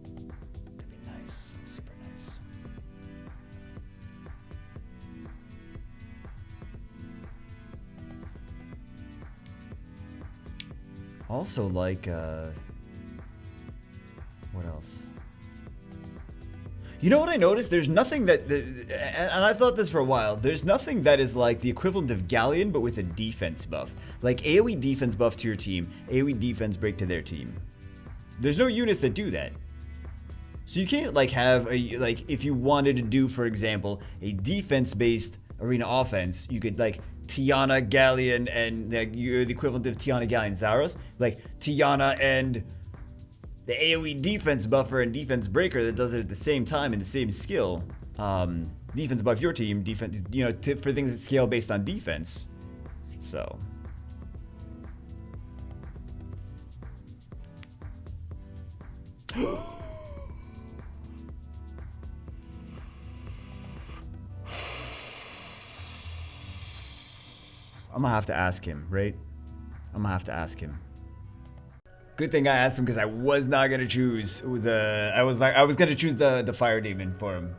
That'd be nice. Super nice. Also, like, what else? You know what I noticed? There's nothing and I thought this for a while, there's nothing that is like the equivalent of Galleon, but with a defense buff. Like AoE defense buff to your team, AoE defense break to their team. There's no units that do that. So you can't like have like if you wanted to do, for example, a defense-based arena offense, you could like Tiana, Galleon, and like, you're the equivalent of Tiana, Galleon, Zaros. Like Tiana and the AoE defense buffer and defense breaker that does it at the same time in the same skill. Defense buff your team, defense, you know, for things that scale based on defense. So. I'm gonna have to ask him, right? I'm gonna have to ask him. Good thing I asked him because I was not gonna choose I was gonna choose the fire demon for him.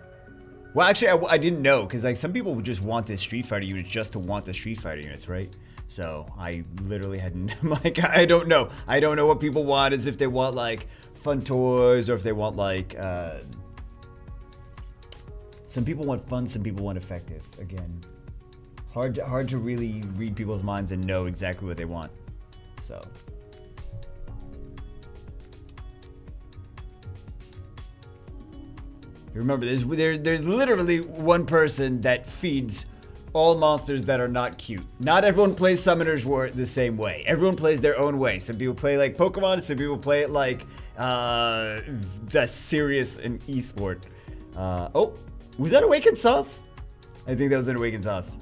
Well, actually, I didn't know because like some people would just want this Street Fighter unit just to want the Street Fighter units, right? So I literally hadn't like I don't know what people want, as if they want like fun toys or if they want like some people want fun, some people want effective. Again, hard to really read people's minds and know exactly what they want. So. Remember, there's literally one person that feeds all monsters that are not cute. Not everyone plays Summoner's War the same way. Everyone plays their own way. Some people play like Pokemon, some people play it like the serious and esport. Oh, was that Awakened South? I think that was an Awakened South.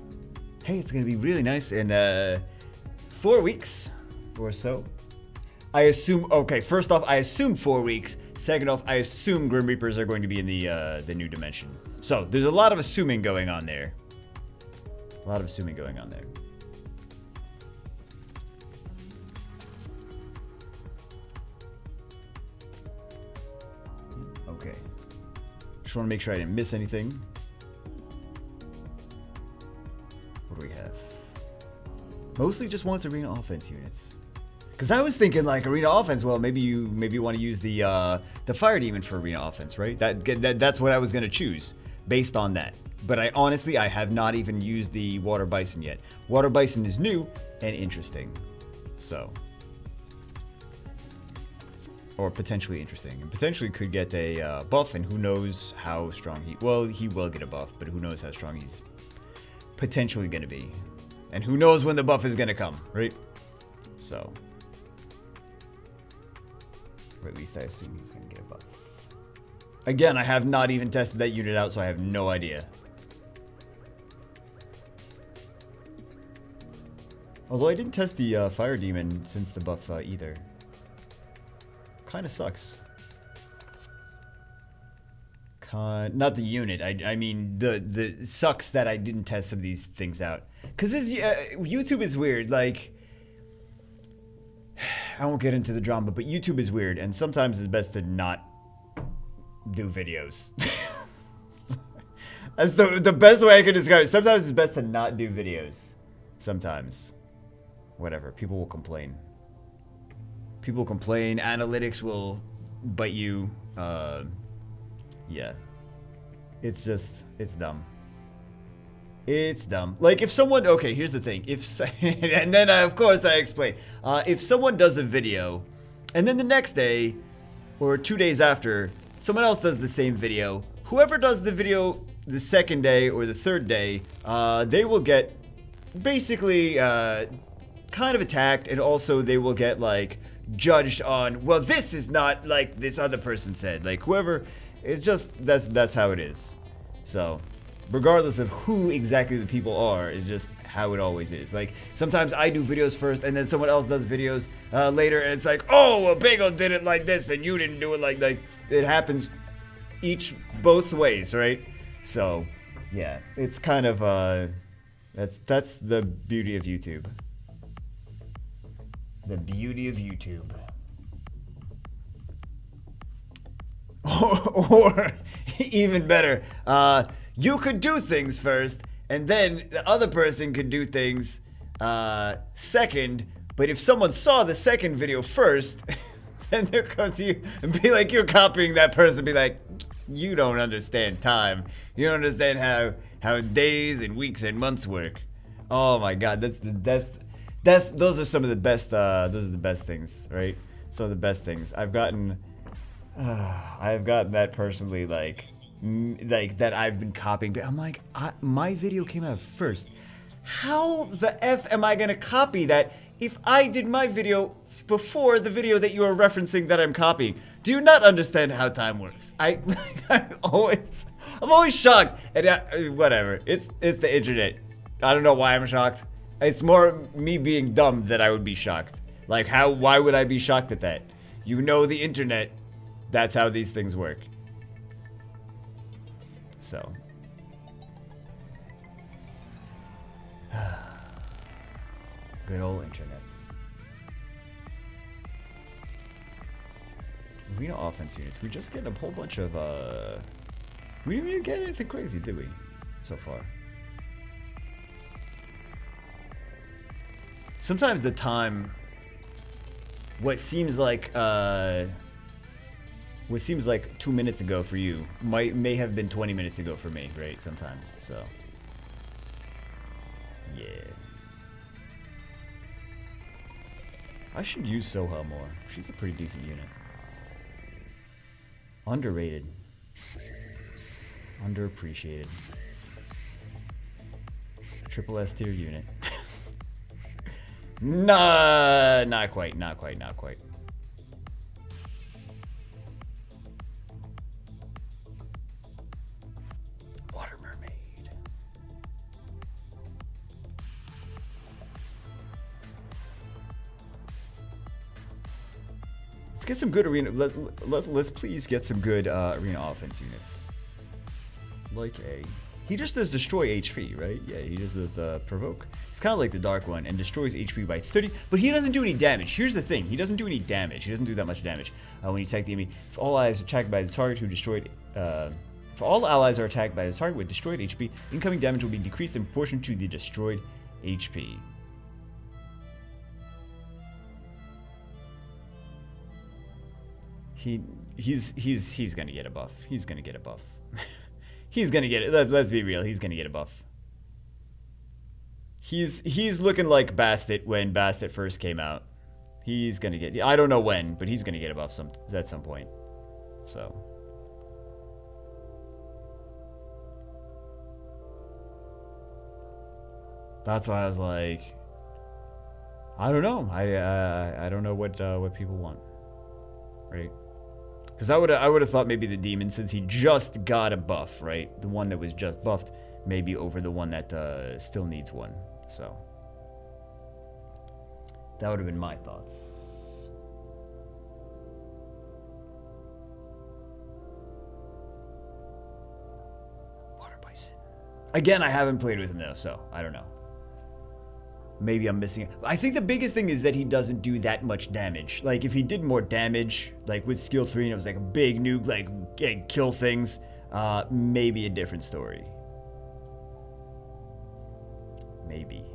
Hey, it's gonna be really nice in 4 weeks or so. I assume, okay, first off, I assume 4 weeks. Second off, I assume Grim Reapers are going to be in the new dimension. So, there's a lot of assuming going on there. A lot of assuming going on there. Okay. Just want to make sure I didn't miss anything. What do we have? Mostly just wants arena offense units. Because I was thinking like arena offense, well, maybe you want to use the fire demon for arena offense, right? That's what I was going to choose based on that. But I have not even used the water bison yet. Water bison is new and interesting. So. Or potentially interesting. And potentially could get a buff, and who knows how strong he will get a buff, but who knows how strong he's potentially going to be. And who knows when the buff is going to come, right? So. Or at least I assume he's going to get a buff. Again, I have not even tested that unit out, so I have no idea. Although I didn't test the fire demon since the buff either. Kind of sucks. Not the unit. I mean the sucks that I didn't test some of these things out. Cause this YouTube is weird. Like I won't get into the drama, but YouTube is weird, and sometimes it's best to not do videos. That's the best way I can describe it. Sometimes it's best to not do videos. Sometimes. Whatever. People will complain. People complain. Analytics will bite you. Yeah. It's dumb. It's dumb. Like if someone, okay, here's the thing. And then of course I explain. If someone does a video, and then the next day, or 2 days after, someone else does the same video. Whoever does the video the second day or the third day, they will get basically kind of attacked, and also they will get like judged on, well, this is not like this other person said. Like whoever, it's just that's how it is. So regardless of who exactly the people are, it's just how it always is. Like sometimes I do videos first, and then someone else does videos later, and it's like, oh, well, Bagel did it like this, and you didn't do it like it happens both ways, right? So yeah, it's kind of that's the beauty of YouTube. The beauty of YouTube. Or even better, you could do things first, and then the other person could do things second. But if someone saw the second video first, then they'll come to you and be like, you're copying that person. Be like, you don't understand time. You don't understand how days and weeks and months work. Oh my God, those are some of the best. Those are the best things, right? Some of the best things I've gotten that personally, like that I've been copying. But I'm like, my video came out first. How the F am I gonna copy that if I did my video before the video that you are referencing that I'm copying? Do you not understand how time works? I'm always shocked. And whatever. It's the internet. I don't know why I'm shocked. It's more me being dumb that I would be shocked. Like why would I be shocked at that? You know the internet. That's how these things work. So. Good old internets. Arena offense units. We just get a whole bunch of, we didn't really get anything crazy, did we? So far. Sometimes the time, what seems like 2 minutes ago for you may have been 20 minutes ago for me, right? Sometimes, so yeah. I should use Soha more. She's a pretty decent unit. Underrated. Underappreciated. Triple S tier unit. Nah, not quite. Water mermaid. Let's get some good arena. Let's please get some good arena offense units. Like a. He just does destroy HP, right? Yeah, he just does provoke. It's kind of like the dark one and destroys HP by 30, but he doesn't do any damage. Here's the thing: he doesn't do any damage. He doesn't do that much damage when you attack the enemy. If all allies are attacked by the target who destroyed, if all allies are attacked by the target with destroyed HP, incoming damage will be decreased in proportion to the destroyed HP. He's gonna get a buff. He's gonna get a buff. He's gonna get it. Let's be real. He's gonna get a buff. He's looking like Bastet when Bastet first came out. He's gonna get. I don't know when, but he's gonna get a buff at some point. So. That's why I was like, I don't know. I don't know what people want, right? Because I would have thought maybe the demon, since he just got a buff, right? The one that was just buffed, maybe over the one that still needs one. So that would have been my thoughts. Water bison. Again, I haven't played with him though, so I don't know. Maybe I'm missing it. I think the biggest thing is that he doesn't do that much damage. Like, if he did more damage, like with skill 3 and it was like a big nuke, like kill things, maybe a different story. Maybe.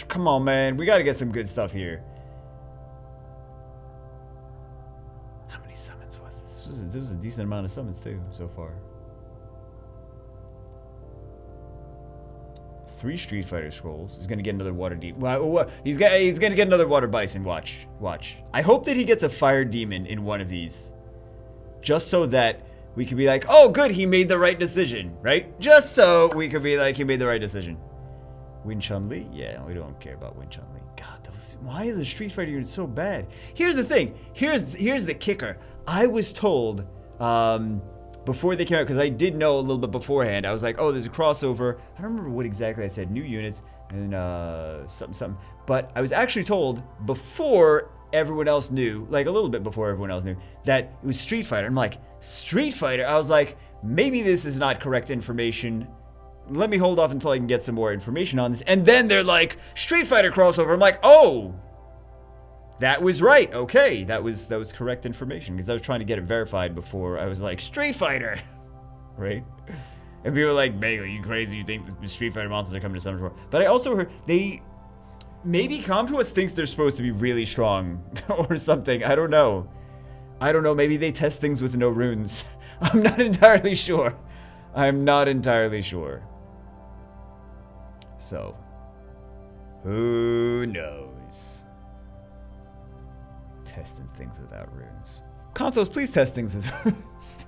Come on, man. We gotta get some good stuff here. How many summons was this? This was a decent amount of summons too, so far. 3 Street Fighter scrolls. He's gonna get another water demon. He's gonna get another water bison. Watch. I hope that he gets a fire demon in one of these, just so that we could be like, oh, good, he made the right decision, right? Just so we could be like, he made the right decision. Win Chun-Li? Yeah, we don't care about Win Chun-Li. God, why is the Street Fighter unit so bad? Here's the thing. Here's the kicker. I was told before they came out, because I did know a little bit beforehand. I was like, oh, there's a crossover. I don't remember what exactly I said. New units and something. But I was actually told before everyone else knew, like a little bit before everyone else knew, that it was Street Fighter. I'm like, Street Fighter? I was like, maybe this is not correct information. Let me hold off until I can get some more information on this. And then they're like, Street Fighter crossover. I'm like, oh, that was right. Okay, that was correct information, because I was trying to get it verified before I was like, Street Fighter, right? And people were like, Bagel, you crazy? You think the Street Fighter monsters are coming to Summer Shore? But I also heard maybe Comtois thinks they're supposed to be really strong or something. I don't know. Maybe they test things with no runes. I'm not entirely sure. So, who knows? Testing things without runes. Consoles, please test things with runes.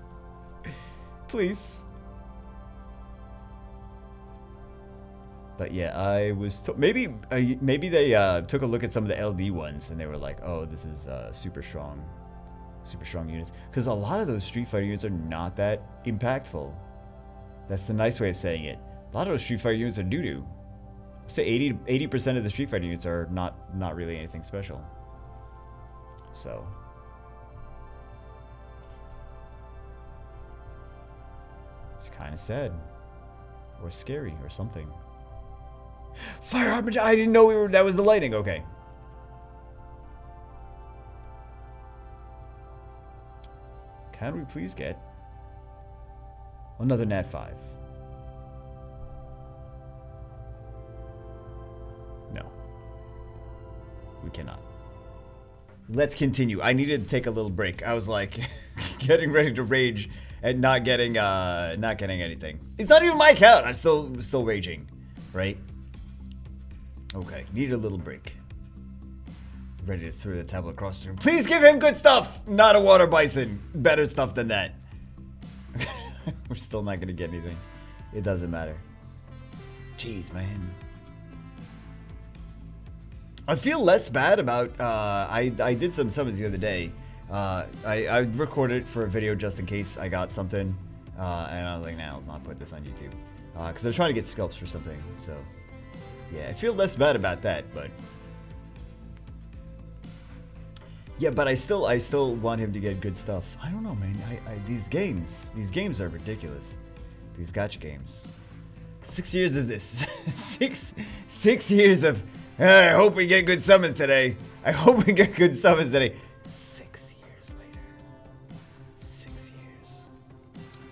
Please. But yeah, I was maybe they took a look at some of the LD ones and they were like, oh, this is super strong units, because a lot of those Street Fighter units are not that impactful. That's the nice way of saying it. A lot of those Street Fighter units are doo-doo. Say 80% of the Street Fighter units are not really anything special. So it's kind of sad or scary or something. Fire Harbinger! I didn't know that was the lighting. Okay. Can we please get another Nat 5? No. We cannot. Let's continue. I needed to take a little break. I was like getting ready to rage and not getting anything. It's not even my account. I'm still raging, right? Okay, needed a little break. Ready to throw the tablet across the room. Please give him good stuff, not a water bison. Better stuff than that. We're still not gonna get anything. It doesn't matter. Jeez, man. I feel less bad about, I did some summons the other day. I recorded it for a video just in case I got something. And I was like, nah, I'll not put this on YouTube. Because I was trying to get sculpts for something, so. Yeah, I feel less bad about that, but. Yeah, but I still want him to get good stuff. I don't know, man. These games are ridiculous. These gacha games. 6 years of this. six years of, I hope we get good summons today. I hope we get good summons today. 6 years later. 6 years.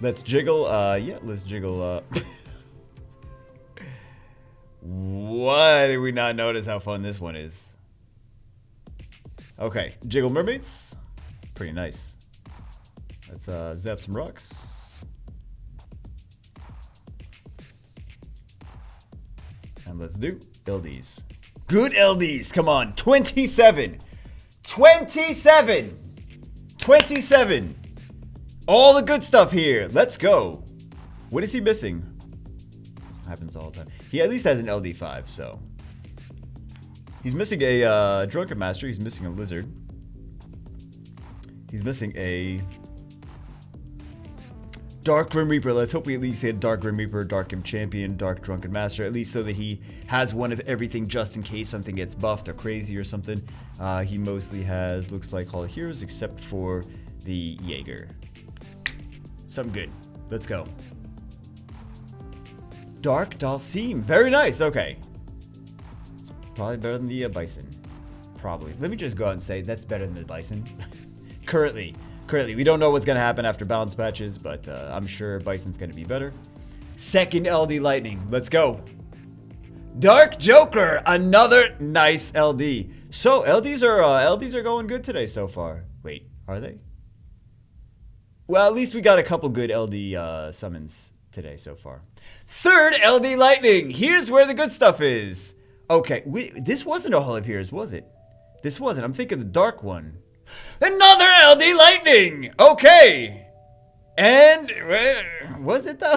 Let's jiggle, yeah, let's jiggle, Why did we not notice how fun this one is? Okay, jiggle mermaids. Pretty nice. Let's zap some rocks. And let's do LDs. Good LDs, come on. 27. 27. 27. All the good stuff here. Let's go. What is he missing? Happens all the time. He at least has an LD5, so. He's missing a Drunken Master. He's missing a Lizard. He's missing a Dark Grim Reaper. Let's hope we at least hit Dark Grim Reaper, Dark Imp Champion, Dark Drunken Master, at least so that he has one of everything just in case something gets buffed or crazy or something. He mostly has, looks like, Hall of Heroes except for the Jaeger. Something good. Let's go. Dark Dalsim. Very nice. Okay. It's probably better than the Bison. Probably. Let me just go out and say that's better than the Bison. Currently. We don't know what's going to happen after balance patches, but I'm sure Bison's going to be better. Second LD Lightning. Let's go. Dark Joker. Another nice LD. So LDs are going good today so far. Wait, are they? Well, at least we got a couple good LD summons today so far. Third LD Lightning. Here's where the good stuff is. Okay, this wasn't a Hall of Heroes, was it? This wasn't. I'm thinking the dark one. Another LD Lightning. Okay. And was it though?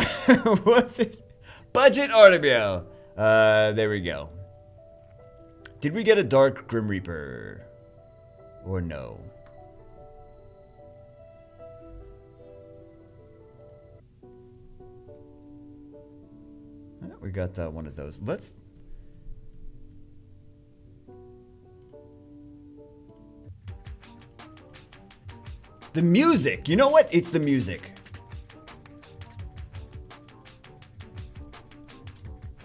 Was it Budget Artebiel? There we go. Did we get a Dark Grim Reaper? Or no? We got one of those. Let's. The music. You know what? It's the music.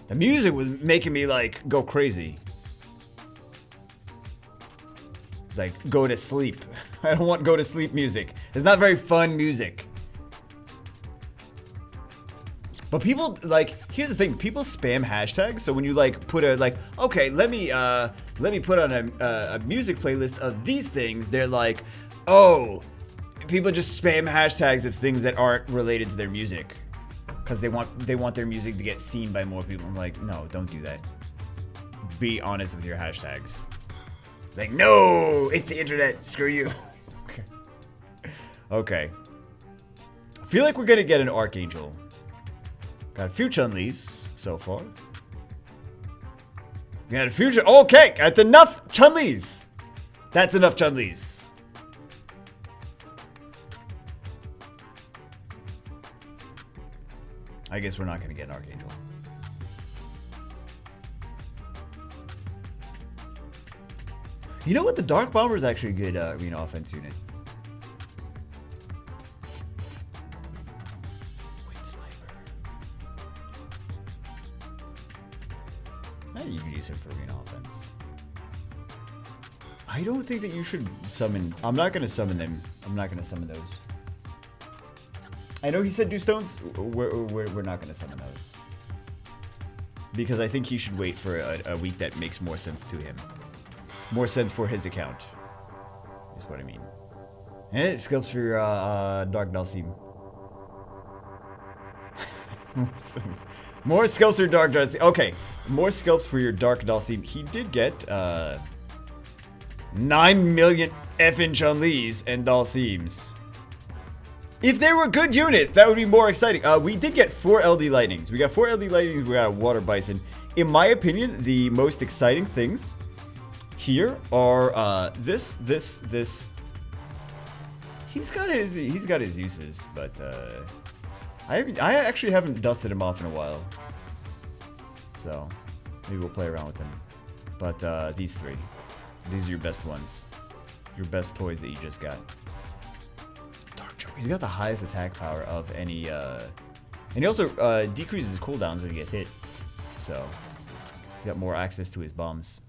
The music was making me like go crazy. Like go to sleep. I don't want go to sleep music. It's not very fun music. But people like, here's the thing, people spam hashtags. So when you like put a like, okay, let me put on a music playlist of these things, they're like, oh, people just spam hashtags of things that aren't related to their music because they want their music to get seen by more people. I'm like, no, don't do that. Be honest with your hashtags. Like, no, it's the internet. Screw you. Okay. Okay. I feel like we're gonna get an Archangel. Got a few Chun-Li's so far. Got a few okay, that's enough Chun-Li's. That's enough Chun-Li's. I guess we're not going to get an Archangel. You know what? The Dark Bomber is actually a good arena offense unit. Wind Sniper. You can use him for arena offense. I don't think that you should summon. I'm not going to summon them. I'm not going to summon those. I know he said do stones. We're not going to summon those. Because I think he should wait for a week that makes more sense to him. More sense for his account. Is what I mean. And it sculpts for your Dark Dalsim. More sculpts for Dark Dalsim. Okay. More sculpts for your Dark Dalsim. He did get 9 million effing Chun-Li's and Dalsims. If they were good units, that would be more exciting. We did get 4 LD Lightnings. We got 4 LD Lightnings. We got a Water Bison. In my opinion, the most exciting things here are this. He's got his uses, but I actually haven't dusted him off in a while. So maybe we'll play around with him. But these 3, these are your best ones, your best toys that you just got. He's got the highest attack power of any, and he also decreases cooldowns when you get hit. So he's got more access to his bombs.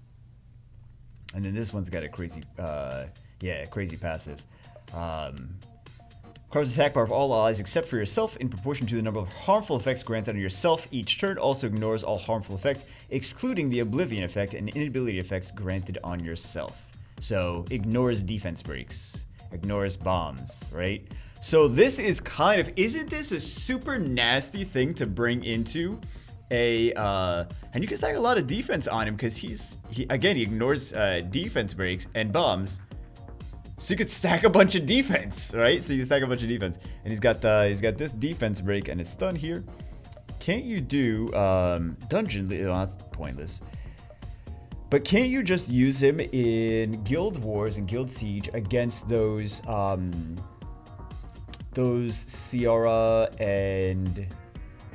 And then this one's got a crazy, crazy passive. Causes attack power of all allies except for yourself in proportion to the number of harmful effects granted on yourself each turn. Also ignores all harmful effects, excluding the Oblivion effect and inability effects granted on yourself. So ignores defense breaks, ignores bombs, right? So this is kind of, isn't this a super nasty thing to bring into a, and you can stack a lot of defense on him because he ignores defense breaks and bombs. So you could stack a bunch of defense, right? So you can stack a bunch of defense. And he's got this defense break and a stun here. Can't you do, dungeon, that's pointless. But can't you just use him in Guild Wars and Guild Siege against those Ciara and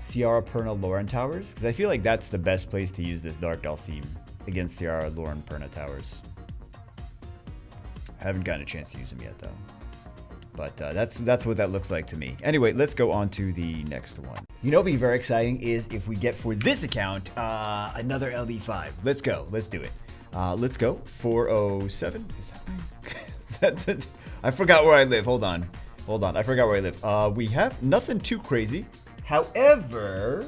Ciara Perna Lauren towers? Because I feel like that's the best place to use this Dark Dalsim against Ciara Lauren Perna towers. I haven't gotten a chance to use them yet though. But that's what that looks like to me. Anyway, let's go on to the next one. You know what would be very exciting is if we get for this account another LD5. Let's go. Let's do it. Let's go. 407. Is that right? I forgot where I live. Hold on. I forgot where I live. We have nothing too crazy. However,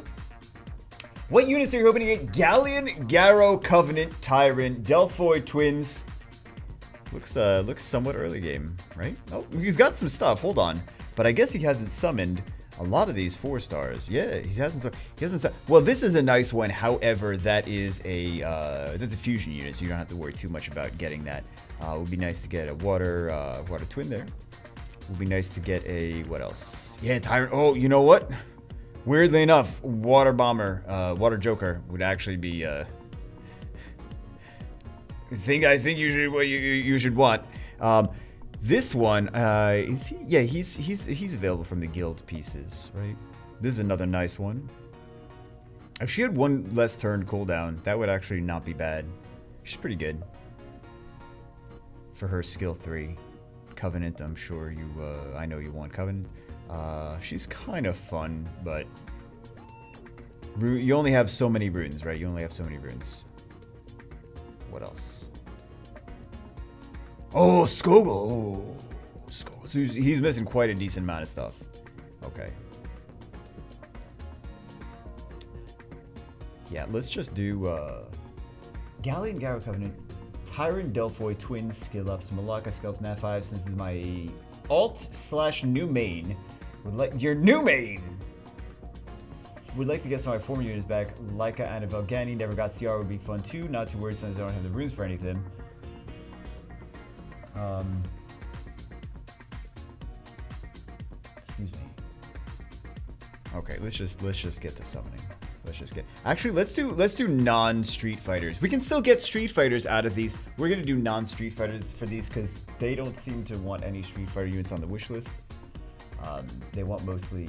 what units are you hoping to get? Galleon, Garrow, Covenant, Tyrant, Delphoid Twins. Looks somewhat early game, right? Oh, he's got some stuff. Hold on. But I guess he hasn't summoned a lot of these 4 stars. Yeah, he hasn't. Well, this is a nice one. However, that is that's a fusion unit, so you don't have to worry too much about getting that. It would be nice to get a water twin there. It would be nice to get a, what else? Yeah, Tyrant. Oh, you know what? Weirdly enough, Water Bomber, Water Joker would actually be I think usually what you should want. This one is he? Yeah, he's available from the guild pieces, right? This is another nice one. If she had 1 less turn cooldown, that would actually not be bad. She's pretty good for her skill 3. Covenant, I'm sure I know you want Covenant. She's kind of fun, but you only have so many runes, right? You only have so many runes. What else? Oh, Skogul. Oh, Skogul. So he's missing quite a decent amount of stuff. Okay. Yeah, let's just do Galleon, Garrow, Covenant, Tyrant, Delphoid, Twins, Skill Ups, Malacca, Sculpt, Nat 5, since this is my alt/new main. Your new main! Would like to get some of my former units back. Laika and Velgani never got CR, would be fun too. Not too worried since I don't have the runes for any of them. Excuse me. Okay, let's just get to summoning. Actually, let's do non-Street Fighters. We can still get Street Fighters out of these. We're gonna do non-Street Fighters for these because they don't seem to want any Street Fighter units on the wish list. They want mostly.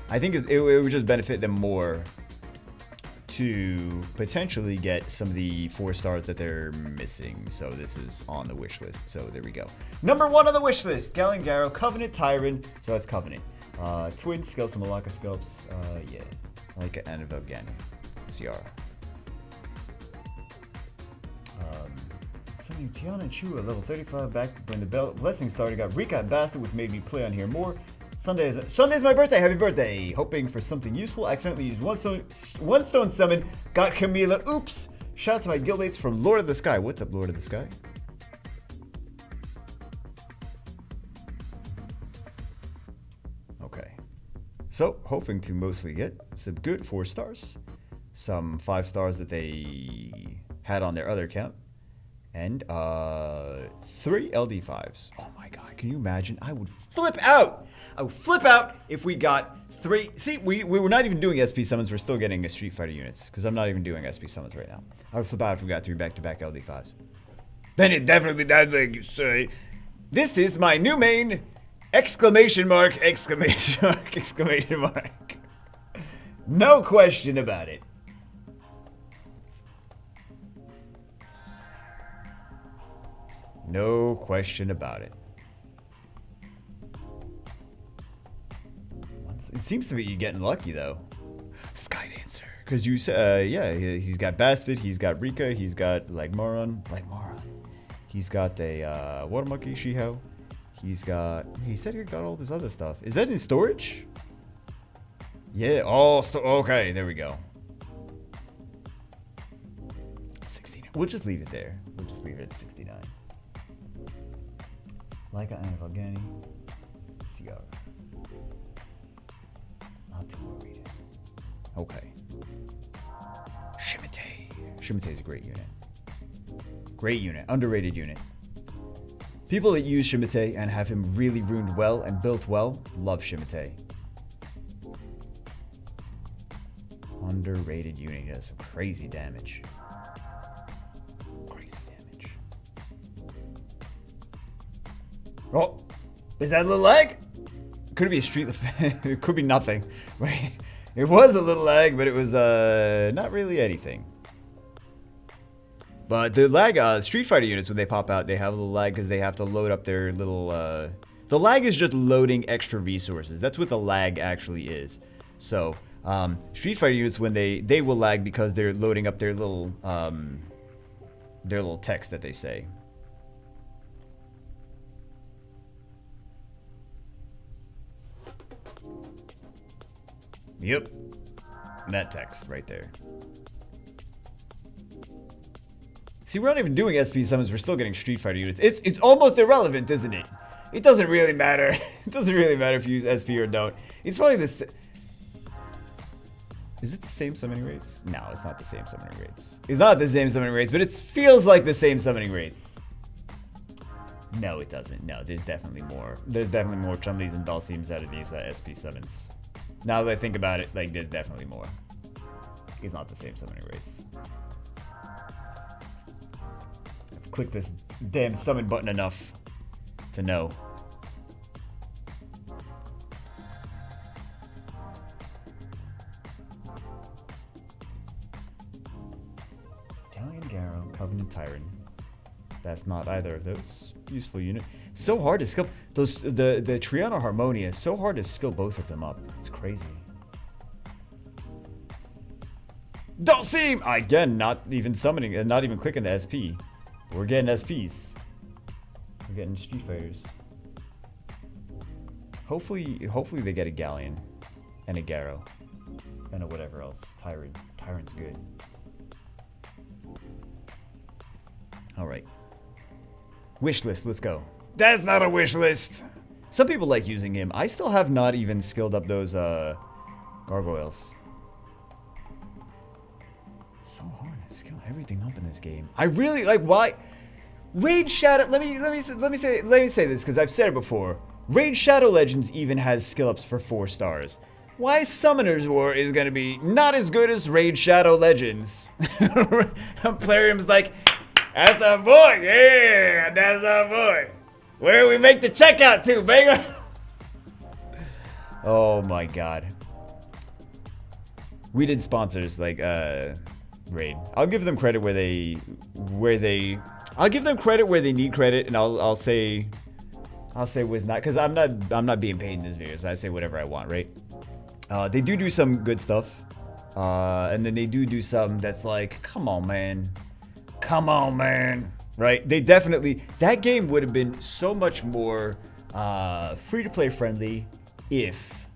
I think it would just benefit them more to potentially get some of the 4 stars that they're missing. So this is on the wish list. So there we go. Number 1 on the wish list: Galleon, Garrow, Covenant, Tyrant. So that's Covenant. Twin Sculpts, Malacca Sculpts. Yeah. Laika and Velgani. Ciara. Sending Tiana and Chu at level 35 back when the blessing started. Got Rika and Bastard, which made me play on here more. Sunday's my birthday. Happy birthday. Hoping for something useful. Accidentally used one stone summon. Got Camila. Oops. Shout out to my guildmates from Lord of the Sky. What's up, Lord of the Sky? Okay. So, hoping to mostly get some good 4 stars. Some 5 stars that they had on their other account. And 3 LD5s. Oh my god, can you imagine? I would flip out. I would flip out if we got 3. See, we were not even doing SP summons. We're still getting a Street Fighter units because I'm not even doing SP summons right now. I would flip out if we got 3 back-to-back LD5s. Then it definitely does, like you say. This is my new main! Exclamation mark, exclamation mark, exclamation mark. No question about it. No question about it. It seems to be you getting lucky though. Sky Dancer. Because you said, yeah, he's got Bastard, he's got Rika, he's got Moron. He's got a Water Monkey, Shiho. He said he got all this other stuff. Is that in storage? Yeah, okay, there we go. 69. We'll just leave it there. We'll just leave it at 69. Laika and Vagani. Cigar. Not too worried. Okay. Shimite. Shimite is a great unit. Great unit. Underrated unit. People that use Shimite and have him really ruined well and built well love Shimite. Underrated unit. He does some crazy damage. Crazy damage. Oh! Is that a little lag? Could it be a street? It could be nothing. Right? It was a little lag, but it was not really anything. But the lag, Street Fighter units, when they pop out, they have a little lag because they have to load up their little, the lag is just loading extra resources. That's what the lag actually is. So, Street Fighter units, when they will lag because they're loading up their little text that they say. Yep. That text right there. See, we're not even doing SP summons. We're still getting Street Fighter units. It's almost irrelevant, isn't it? It doesn't really matter. It doesn't really matter if you use SP or don't. It's probably the Is it the same summoning rates? No, it's not the same summoning rates. It's not the same summoning rates, but it feels like the same summoning rates. No, it doesn't. No, there's definitely more. There's definitely more Chun-Lis and Dalsims out of these SP summons. Now that I think about it, like, there's definitely more. It's not the same summoning rates. I've clicked this damn summon button enough to know. Italian Garo, Covenant Tyrant. That's not either of those. Useful unit. So hard to skill those. The Triana Harmonia is so hard to skill both of them up. It's crazy. Dalsim! Again, not even summoning, not even clicking the SP. We're getting SPs. We're getting Street Fighters. Hopefully they get a Galleon and a Garo and a whatever else. Tyrant. Tyrant's good. All right. Wish list. Let's go. That's not a wish list. Some people like using him. I still have not even skilled up those gargoyles. So hard to skill everything up in this game. I really like why Raid Shadow. Let me say this because I've said it before. Raid Shadow Legends even has skill ups for 4 stars. Why Summoner's War is gonna be not as good as Raid Shadow Legends? Plarium's like, that's our boy, yeah, that's our boy. Where we make the checkout to, baby? Oh my god. We did sponsors like Raid. I'll give them credit I'll give them credit where they need credit, and I'll say was not, because I'm not being paid in this video, so I say whatever I want, right? They do some good stuff, and then they do some that's like, come on, man, right? They definitely, that game would have been so much more free-to-play friendly if,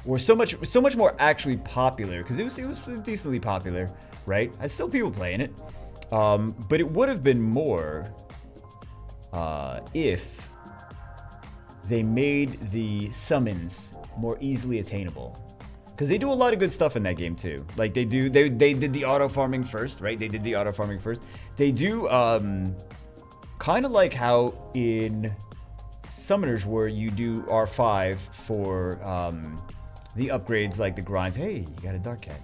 or so much more actually popular, because it was decently popular, right? I still people playing it, but it would have been more if they made the summons more easily attainable. Because they do a lot of good stuff in that game too. Like they did the auto farming first, right? They did the auto farming first. They do kind of like how in Summoners where you do R5 for the upgrades like the grinds. Hey, you got a Dark Cat.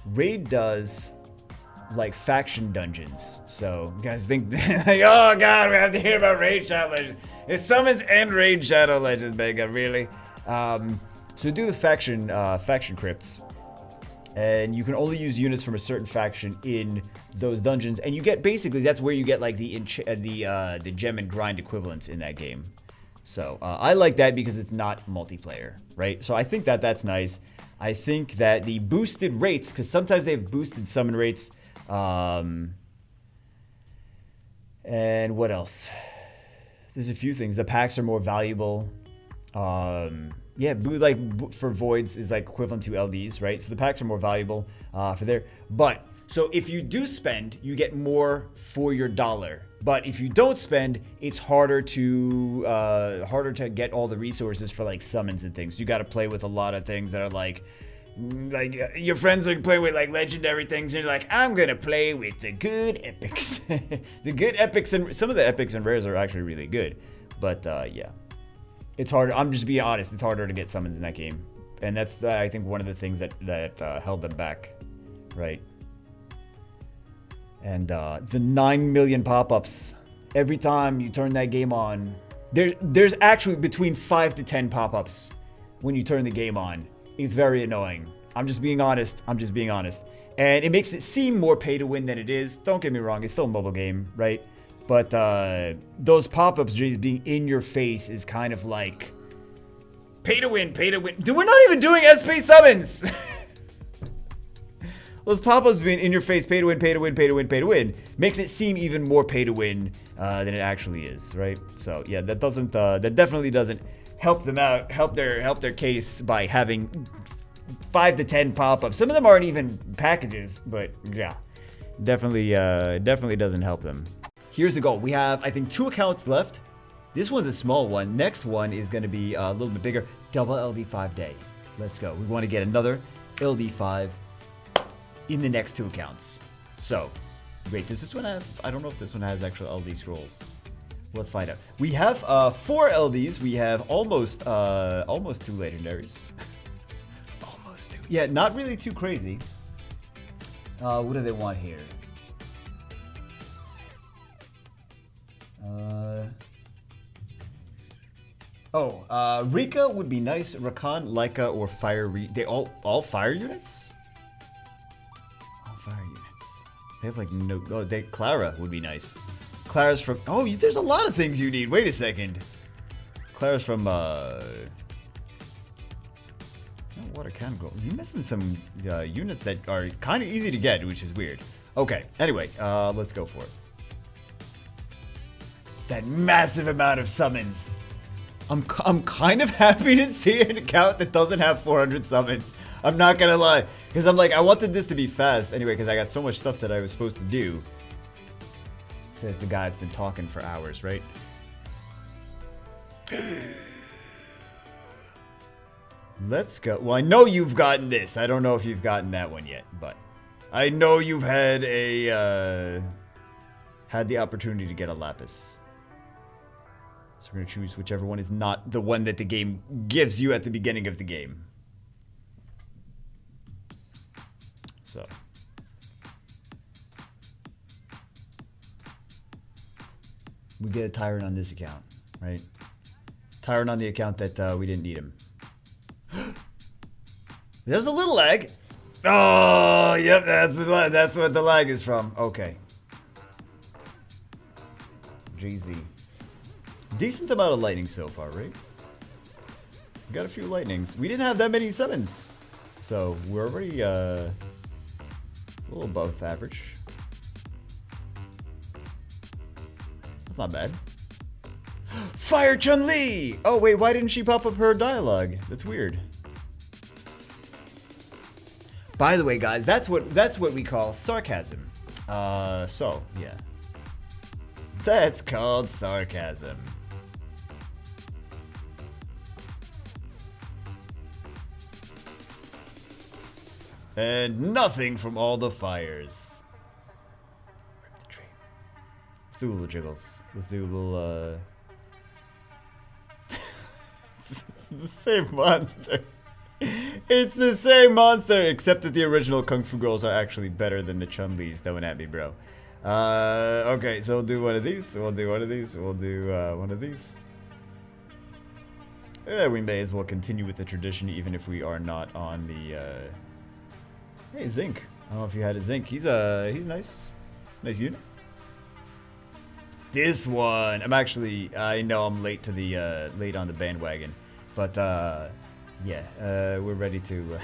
Raid does like faction dungeons. So you guys think like, oh god, we have to hear about Raid Shadow Legends. It's Summons and Raid Shadow Legends, mega, really? So do the faction crypts, and you can only use units from a certain faction in those dungeons, and you get basically that's where you get like the gem and grind equivalents in that game. So I like that because it's not multiplayer, right? So I think that that's nice. I think that the boosted rates, because sometimes they have boosted summon rates, and what else? There's a few things. The packs are more valuable. Yeah, like for voids is like equivalent to LDs, right? So the packs are more valuable for there. But so if you do spend, you get more for your dollar. But if you don't spend, it's harder to get all the resources for like summons and things. You got to play with a lot of things that are like your friends are playing with like legendary things, and you're like, I'm gonna play with the good epics. The good epics, and some of the epics and rares are actually really good. But yeah. It's harder. I'm just being honest. It's harder to get summons in that game, and that's I think one of the things that held them back, right? And the 9 million pop-ups every time you turn that game on. There's actually between 5 to 10 pop-ups when you turn the game on. It's very annoying. I'm just being honest. And it makes it seem more pay to win than it is. Don't get me wrong. It's still a mobile game, right? But those pop-ups just being in your face is kind of like pay to win. Dude, we're not even doing SP summons. Those pop-ups being in your face, pay to win, makes it seem even more pay to win than it actually is, right? So yeah, that definitely doesn't help them out, help their case by having 5 to 10 pop-ups. Some of them aren't even packages, but yeah, definitely doesn't help them. Here's the goal. We have, I think, 2 accounts left. This one's a small one. Next one is going to be a little bit bigger. Double LD5 day. Let's go. We want to get another LD5 in the next 2 accounts. So, wait, does this one have... I don't know if this one has actual LD scrolls. Let's find out. We have 4 LDs. We have almost 2 legendaries. Almost 2. Yeah, not really too crazy. What do they want here? Rika would be nice. Rakan, Leica, or Fire. They all fire units. All fire units. They have like no. Oh, Clara would be nice. Clara's from. Oh, there's a lot of things you need. Wait a second. Clara's from. No, water can go. You're missing some units that are kind of easy to get, which is weird. Okay. Anyway, let's go for it. That massive amount of summons. I'm kind of happy to see an account that doesn't have 400 summons. I'm not gonna lie, because I'm like, I wanted this to be fast anyway, because I got so much stuff that I was supposed to do. Says the guy that's been talking for hours, right? Let's go. Well, I know you've gotten this. I don't know if you've gotten that one yet, but I know you've had the opportunity to get a Lapis. So we're going to choose whichever one is not the one that the game gives you at the beginning of the game. So. We get a Tyrant on this account, right? Tyrant on the account that we didn't need him. There's a little lag. Oh, yep, that's what the lag is from. Okay. GZ. Decent amount of lightning so far, right? We got a few lightnings. We didn't have that many summons. So we're already a little above average. That's not bad. Fire Chun-Li! Oh wait, why didn't she pop up her dialogue? That's weird. By the way, guys, that's what we call sarcasm. So yeah. That's called sarcasm. And nothing from all the fires. Rip the tree. Let's do a little jiggles. Let's do a little, It's the same monster. It's the same monster, except that the original Kung Fu Girls are actually better than the Chun-Lis. Don't at me, bro. Okay, so we'll do one of these. We'll do one of these. We'll do one of these. Yeah, we may as well continue with the tradition, even if we are not on the. Hey, Zinc. I don't know if you had a Zinc. He's nice. Nice unit. This one, I know I'm late to the late on the bandwagon, but yeah, we're ready to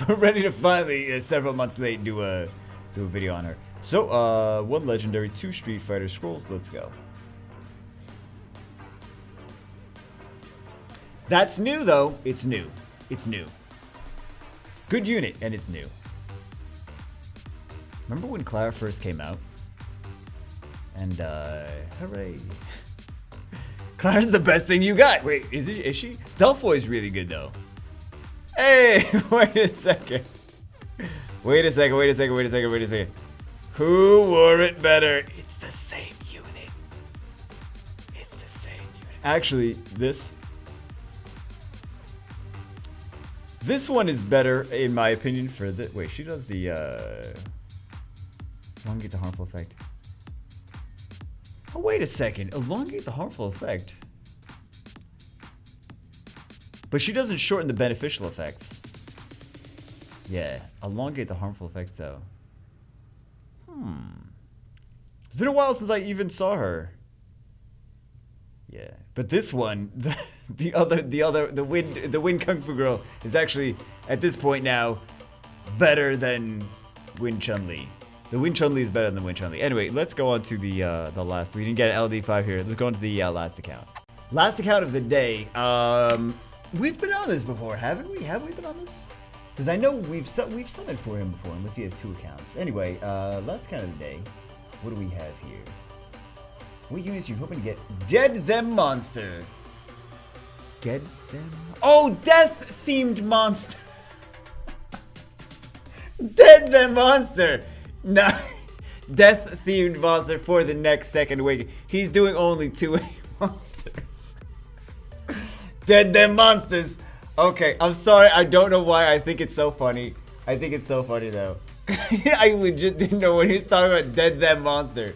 we're ready to finally several months late do a video on her. So 1 legendary, 2 Street Fighter scrolls. Let's go. That's new though. It's new. It's new. Good unit, and it's new. Remember when Clara first came out? And hooray. Clara's the best thing you got. Wait, is she? Delphoy's really good though. Hey, wait a second. Wait a second. Who wore it better? It's the same unit. It's the same unit. Actually, this one is better in my opinion for the wait, she does the elongate the harmful effect. Oh, wait a second. Elongate the harmful effect. But she doesn't shorten the beneficial effects. Yeah, elongate the harmful effects though. It's been a while since I even saw her. Yeah, but this one, the Wind Kung Fu Girl is actually at this point now better than Wind Chun-Li. The Wind Chun-Li is better than the Wind Chun-Li. Anyway, let's go on to the last. We didn't get an LD5 here. Let's go on to the last account. Last account of the day. We've been on this before, haven't we? Have we been on this? Because I know we've summoned for him before, unless he has 2 accounts. Anyway, last account of the day. What do we have here? What units are you hoping to get? Dead Them Monster. Dead Them? Oh, Death-themed monster. Dead Them Monster. Nah. Death-themed monster for the next second week. He's doing only 2A monsters. Dead Them Monsters. Okay, I'm sorry. I don't know why I think it's so funny. I think it's so funny though. I legit didn't know what he was talking about. Dead Them Monster.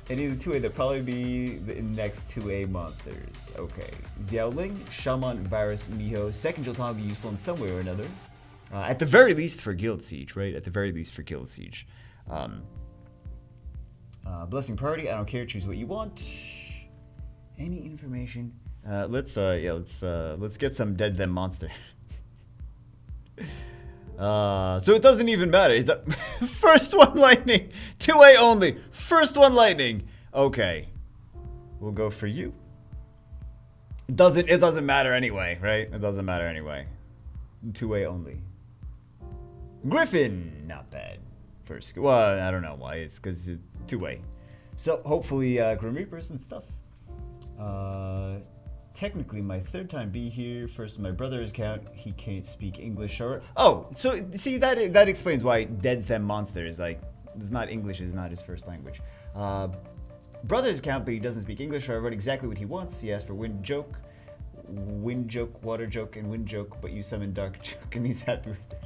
Any of the 2A, they'll probably be the next 2A monsters. Okay. Xiaoling, Shaman, Virus, Miho. Second Jilton will be useful in some way or another. At the very least for Guild Siege, right? At the very least for Guild Siege. Blessing Priority, I don't care. Choose what you want. Any information? Let's get some Dead Them Monster. So it doesn't even matter. It's a first one lightning, 2A only. First one lightning. Okay, we'll go for you. It doesn't matter anyway, right? It doesn't matter anyway. 2A only. Griffin, not bad. First, well, I don't know why. It's because it's 2A. So hopefully, Grim Reapers and stuff. Technically my 3rd time be here. First my brother's account, he can't speak English or so see that explains why Dead Them Monster is like it's not English is not his first language. Brother's account, but he doesn't speak English, so I wrote exactly what he wants. He asked for wind joke, water joke, and wind joke, but you summon dark joke, and he's happy with it.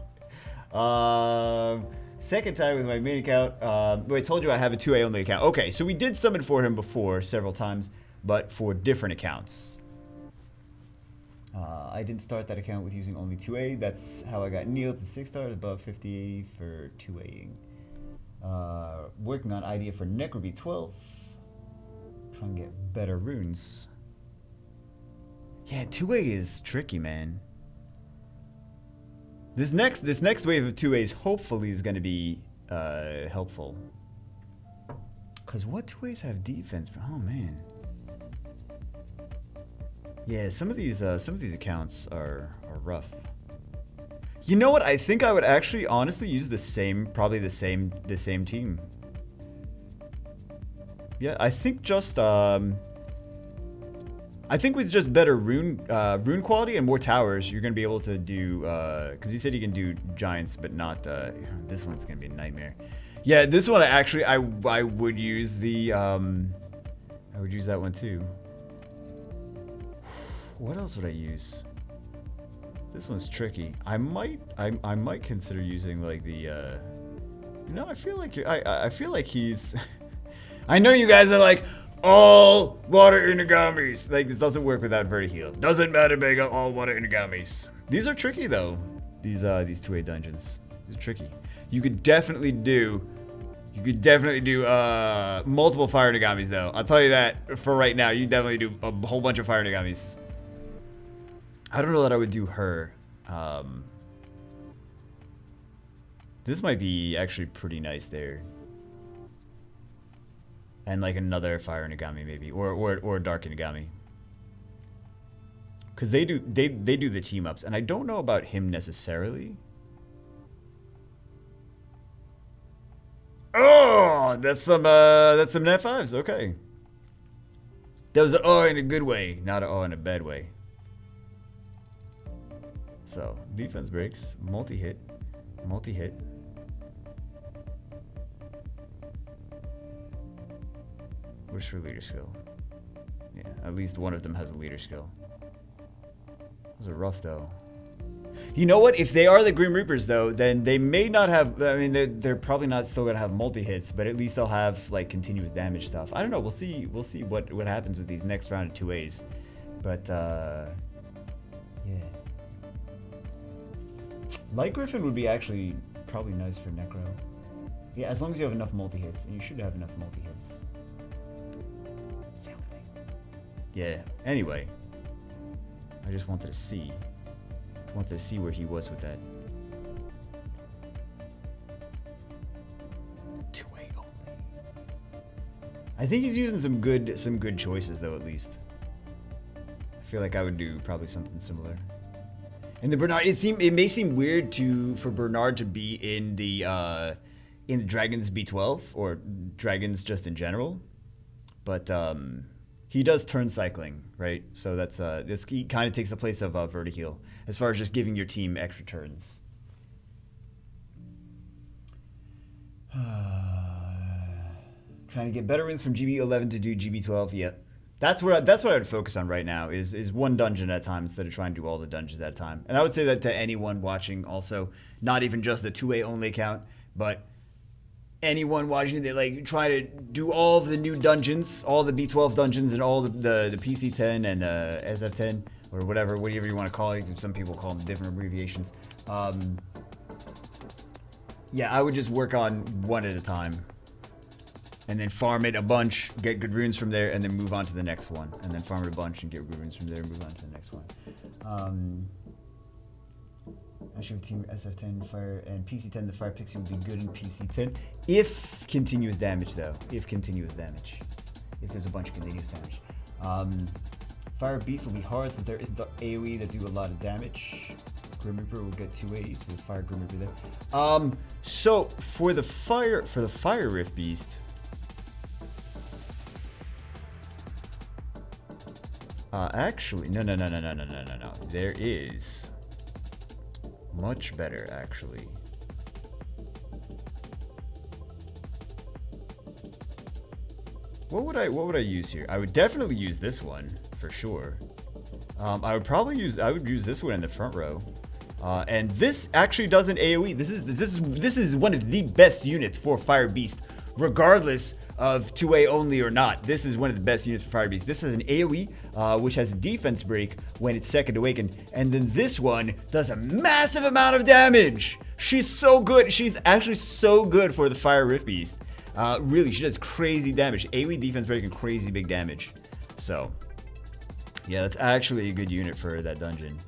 Second time with my main account. I told you I have a 2A only account. Okay, so we did summon for him before several times, but for different accounts. I didn't start that account with using only 2A. That's how I got Neil to 6 stars, above 50 for 2Aing. Working on idea for Necroby 12. Trying to get better runes. Yeah, 2A is tricky, man. This next wave of 2As hopefully is going to be helpful. Cause what 2As have defense? Oh man. Yeah, some of these accounts are rough. You know what? I think I would actually honestly use the same team. Yeah, I think just I think with just better rune quality and more towers, you're gonna be able to do. Because he said he can do giants, but not. This one's gonna be a nightmare. Yeah, this one I would use the. I would use that one too. What else would I use? This one's tricky. I might consider using like the. No, I feel like I feel like he's. I know you guys are like. All water Unigamis. Like, it doesn't work without Vertiheal. Doesn't matter, Mega. All water Unigamis. These are tricky, though. These 2A dungeons. These are tricky. You could definitely do... multiple fire Unigamis, though. I'll tell you that for right now. You definitely do a whole bunch of fire Unigamis. I don't know that I would do her. This might be actually pretty nice there. And like another fire Inagami maybe, or dark Inagami, because they do the team ups, and I don't know about him necessarily. Oh, that's some net fives. Okay, that was an oh in a good way, not an oh in a bad way. So defense breaks, multi hit. Where's her leader skill? Yeah, at least one of them has a leader skill. Those are rough, though. You know what? If they are the Grim Reapers, though, then they may not have... I mean, they're probably not still going to have multi-hits, but at least they'll have, like, continuous damage stuff. I don't know. We'll see what happens with these next round of 2As. But, yeah. Light Griffin would be actually probably nice for Necro. Yeah, as long as you have enough multi-hits. And you should have enough multi-hits. Yeah, anyway. I just wanted to see. Where he was with that. 2A only. I think he's using some good choices though, at least. I feel like I would do probably something similar. And the Bernard, it may seem weird for Bernard to be in the Dragons B12 or Dragons just in general. But he does turn cycling, right? So that's he kind of takes the place of Vertiheal as far as just giving your team extra turns. Trying to get better wins from GB11 to do GB12. Yep, that's what I would focus on right now. Is one dungeon at a time instead of trying to do all the dungeons at a time. And I would say that to anyone watching, also, not even just the 2A only account, but anyone watching that like try to do all of the new dungeons, all the B12 dungeons, and all the PC10 and SF10 or whatever you want to call it. Some people call them different abbreviations. Yeah, I would just work on one at a time, and then farm it a bunch, get good runes from there, and then move on to the next one, and then farm it a bunch and get good runes from there, and move on to the next one. I should have team SF10 fire and PC10. The fire pixie would be good in PC10 if continuous damage, though. If there's a bunch of continuous damage. Fire beast will be hard since there isn't the AoE that do a lot of damage. Grim Reaper will get 2A, so the fire Grim Reaper there. So for the fire rift beast. Actually, no. There is. Much better, actually. What would I use here? I would definitely use this one for sure. I would use this one in the front row. And this actually doesn't AoE. This is one of the best units for Fire Beast, regardless of 2A only or not. This is one of the best units for Fire Beast. This has an AoE, which has a defense break when it's second awakened. And then this one does a massive amount of damage. She's so good. She's actually so good for the Fire Rift Beast. Really, she does crazy damage. AoE defense break and crazy big damage. So, yeah, that's actually a good unit for that dungeon.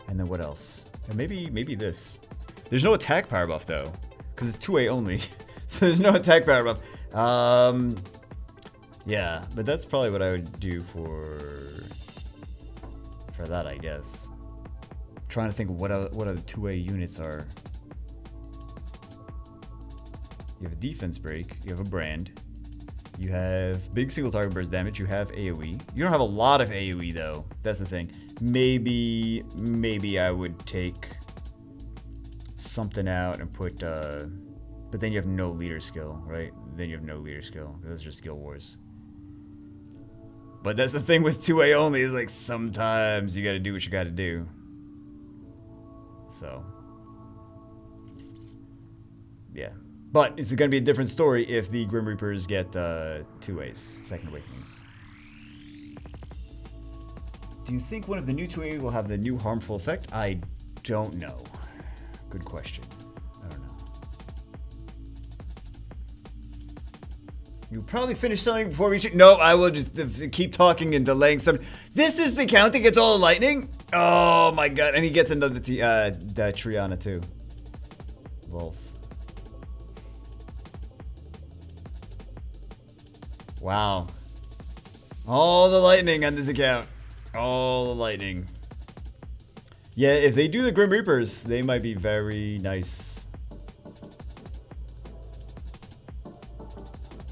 And then what else? And maybe this. There's no attack power buff though, because it's 2A only. So there's no attack power buff. Yeah, but that's probably what I would do for that, I guess. I'm trying to think of what other 2A units are. You have a defense break, you have a brand, You have big single target burst damage. You have AoE. You don't have a lot of AoE though. That's the thing. Maybe I would take something out and put. But then you have no leader skill, right? Then you have no leader skill. Those are just skill wars. But that's the thing with 2A only. Is like sometimes you got to do what you got to do. So. Yeah. But it's going to be a different story if the Grim Reapers get 2As, Second Awakenings. Do you think one of the new 2A will have the new harmful effect? I don't know. Good question. I don't know. You'll probably finish something before reaching... No, I will just keep talking and delaying some... This is the count that gets all the lightning? Oh my god. And he gets another Triana too. Lols. Wow. All the lightning on this account. All the lightning. Yeah, if they do the Grim Reapers, they might be very nice.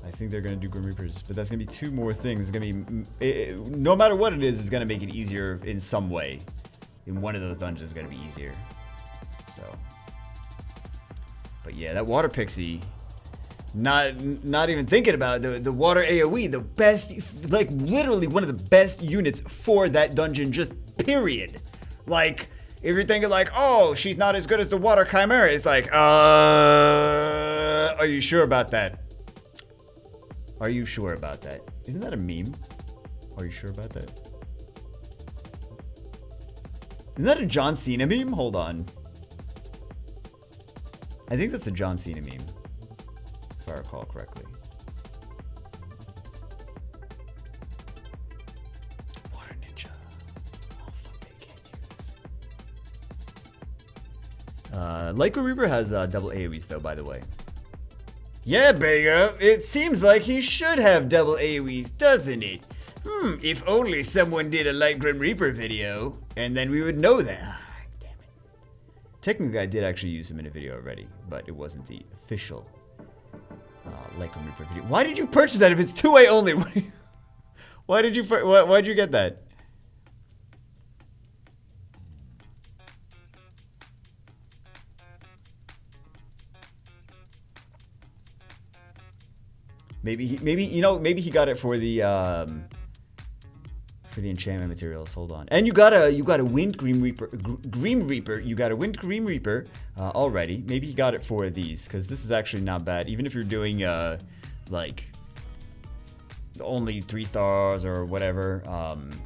I think they're going to do Grim Reapers, but that's going to be 2 more things. It's going to be... no matter what it is, it's going to make it easier in some way. In one of those dungeons, it's going to be easier. So... But yeah, that Water Pixie... Not even thinking about it. The water AoE, the best, like literally one of the best units for that dungeon, just period. Like, if you're thinking like, oh, she's not as good as the water chimera, it's like, are you sure about that? Are you sure about that? Isn't that a meme? Are you sure about that? Isn't that a John Cena meme? Hold on. I think that's a John Cena meme. If I recall correctly. Water Ninja. All stuff they can't use. Like Reaper has double AoEs though, by the way. Yeah, Bago. It seems like he should have double AoEs, doesn't it? If only someone did a Light Grim Reaper video, and then we would know that. Ah, damn it. Technically, I did actually use him in a video already, but it wasn't the official Light Grim Reaper video. Why did you purchase that if it's 2A only? Why did you get that? Maybe he got it for the enchantment materials. Hold on. And you got a Wind Grim Reaper. You got a Wind Grim Reaper already. Maybe he got it for these because this is actually not bad. Even if you're doing like only 3 stars or whatever,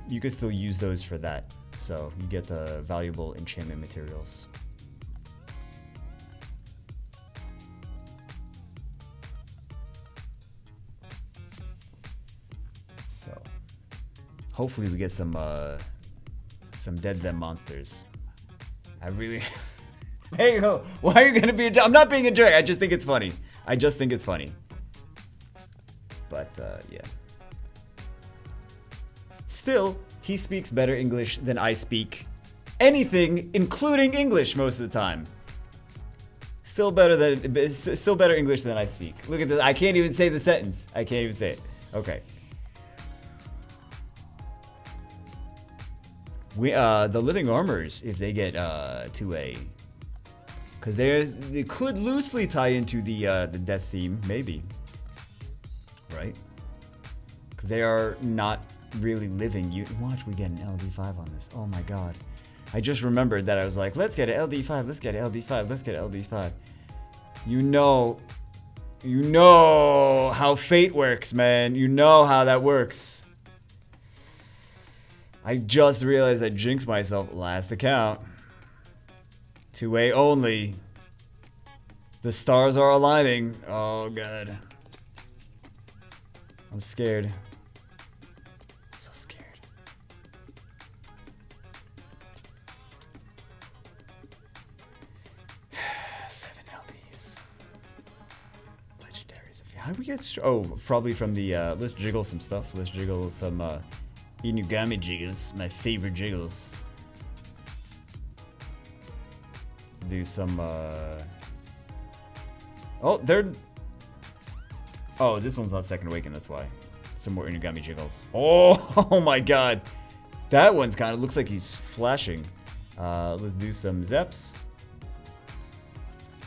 you could still use those for that. So you get the valuable enchantment materials. Hopefully we get some dead them monsters. I really... Hey, why are you gonna be a jerk? I'm not being a jerk. I just think it's funny. But, yeah. Still, he speaks better English than I speak anything, including English most of the time. Still better English than I speak. Look at this. I can't even say the sentence. I can't even say it. Okay. The living armors, if they get 2A, because they could loosely tie into the death theme, maybe, right? Because they are not really living. Watch, we get an LD5 on this. Oh my god! I just remembered that I was like, let's get an LD5, let's get an LD5, let's get an LD5. You know how fate works, man. You know how that works. I just realized I jinxed myself. Last account. 2A only. The stars are aligning. Oh, God. I'm scared. So scared. Seven LDs. Legendaries. How do we get... Oh, probably from the... let's jiggle some stuff. Let's jiggle some... Inugami jiggles, my favorite jiggles. Let's do some, oh, they're... Oh, this one's not Second Awaken, that's why. Some more Inugami jiggles. Oh, oh my god. That one's kind of looks like he's flashing. Let's do some Zeps.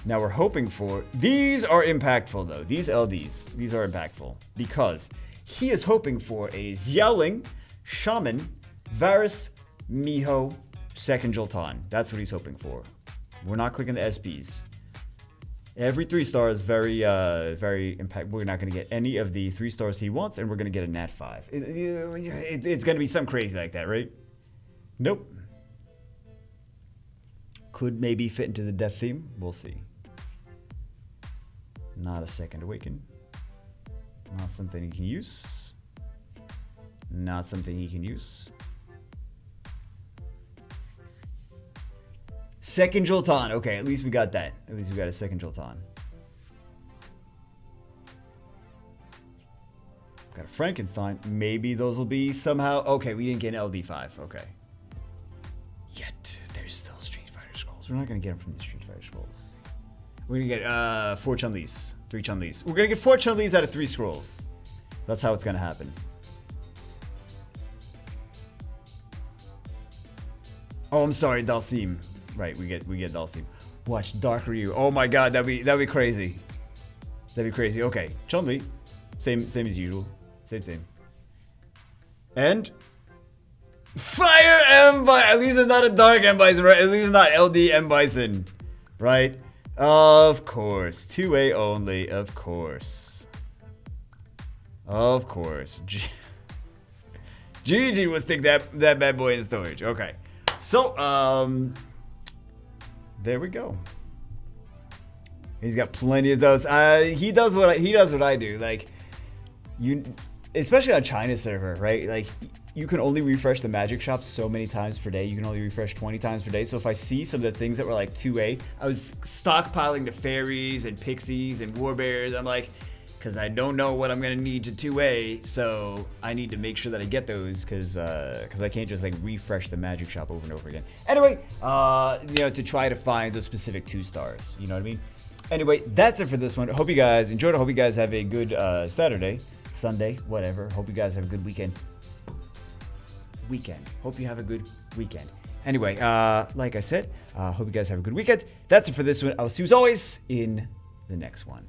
Now we're hoping for... These are impactful, though. These LDs. These are impactful. Because he is hoping for a Xiaoling, Shaman, Varus, Miho, second Jolton. That's what he's hoping for. We're not clicking the SPs. Every 3-star is very, very impact. We're not going to get any of the 3 stars he wants, and we're going to get a Nat 5. It's going to be something crazy like that, right? Nope. Could maybe fit into the death theme. We'll see. Not a Second Awaken. Not something he can use. Not something he can use. Second Jolton. Okay, at least we got that. At least we got a second Jolton. Got a Frankenstein. Maybe those will be somehow... Okay, we didn't get an LD5. Okay. Yet, there's still Street Fighter Scrolls. We're not going to get them from the Street Fighter Scrolls. We're going to get 4 Chun-Li's. 3 Chun-Li's. We're going to get 4 Chun-Li's out of 3 scrolls. That's how it's going to happen. Oh, I'm sorry, Dalsim. Right, we get Dalsim. Watch Dark Ryu. Oh my god, that'd be crazy. That'd be crazy. Okay, Chun-Li. Same as usual. Same. And Fire M Bison. At least it's not a Dark M Bison, right? At least it's not LD M Bison. Right? Of course. 2A only, of course. Of course. GG will stick that bad boy in storage. Okay. So, there we go. He's got plenty of those. He does what I do. Like, especially on China server, right? Like, you can only refresh the magic shop so many times per day. You can only refresh 20 times per day. So if I see some of the things that were like 2A, I was stockpiling the fairies and pixies and warbears. I'm like, because I don't know what I'm gonna need to 2A, so I need to make sure that I get those because I can't just like refresh the magic shop over and over again. Anyway, to try to find those specific 2 stars. You know what I mean? Anyway, that's it for this one. Hope you guys enjoyed it. Hope you guys have a good Saturday, Sunday, whatever. Hope you guys have a good weekend. Hope you have a good weekend. Anyway, like I said, hope you guys have a good weekend. That's it for this one. I'll see you as always in the next one.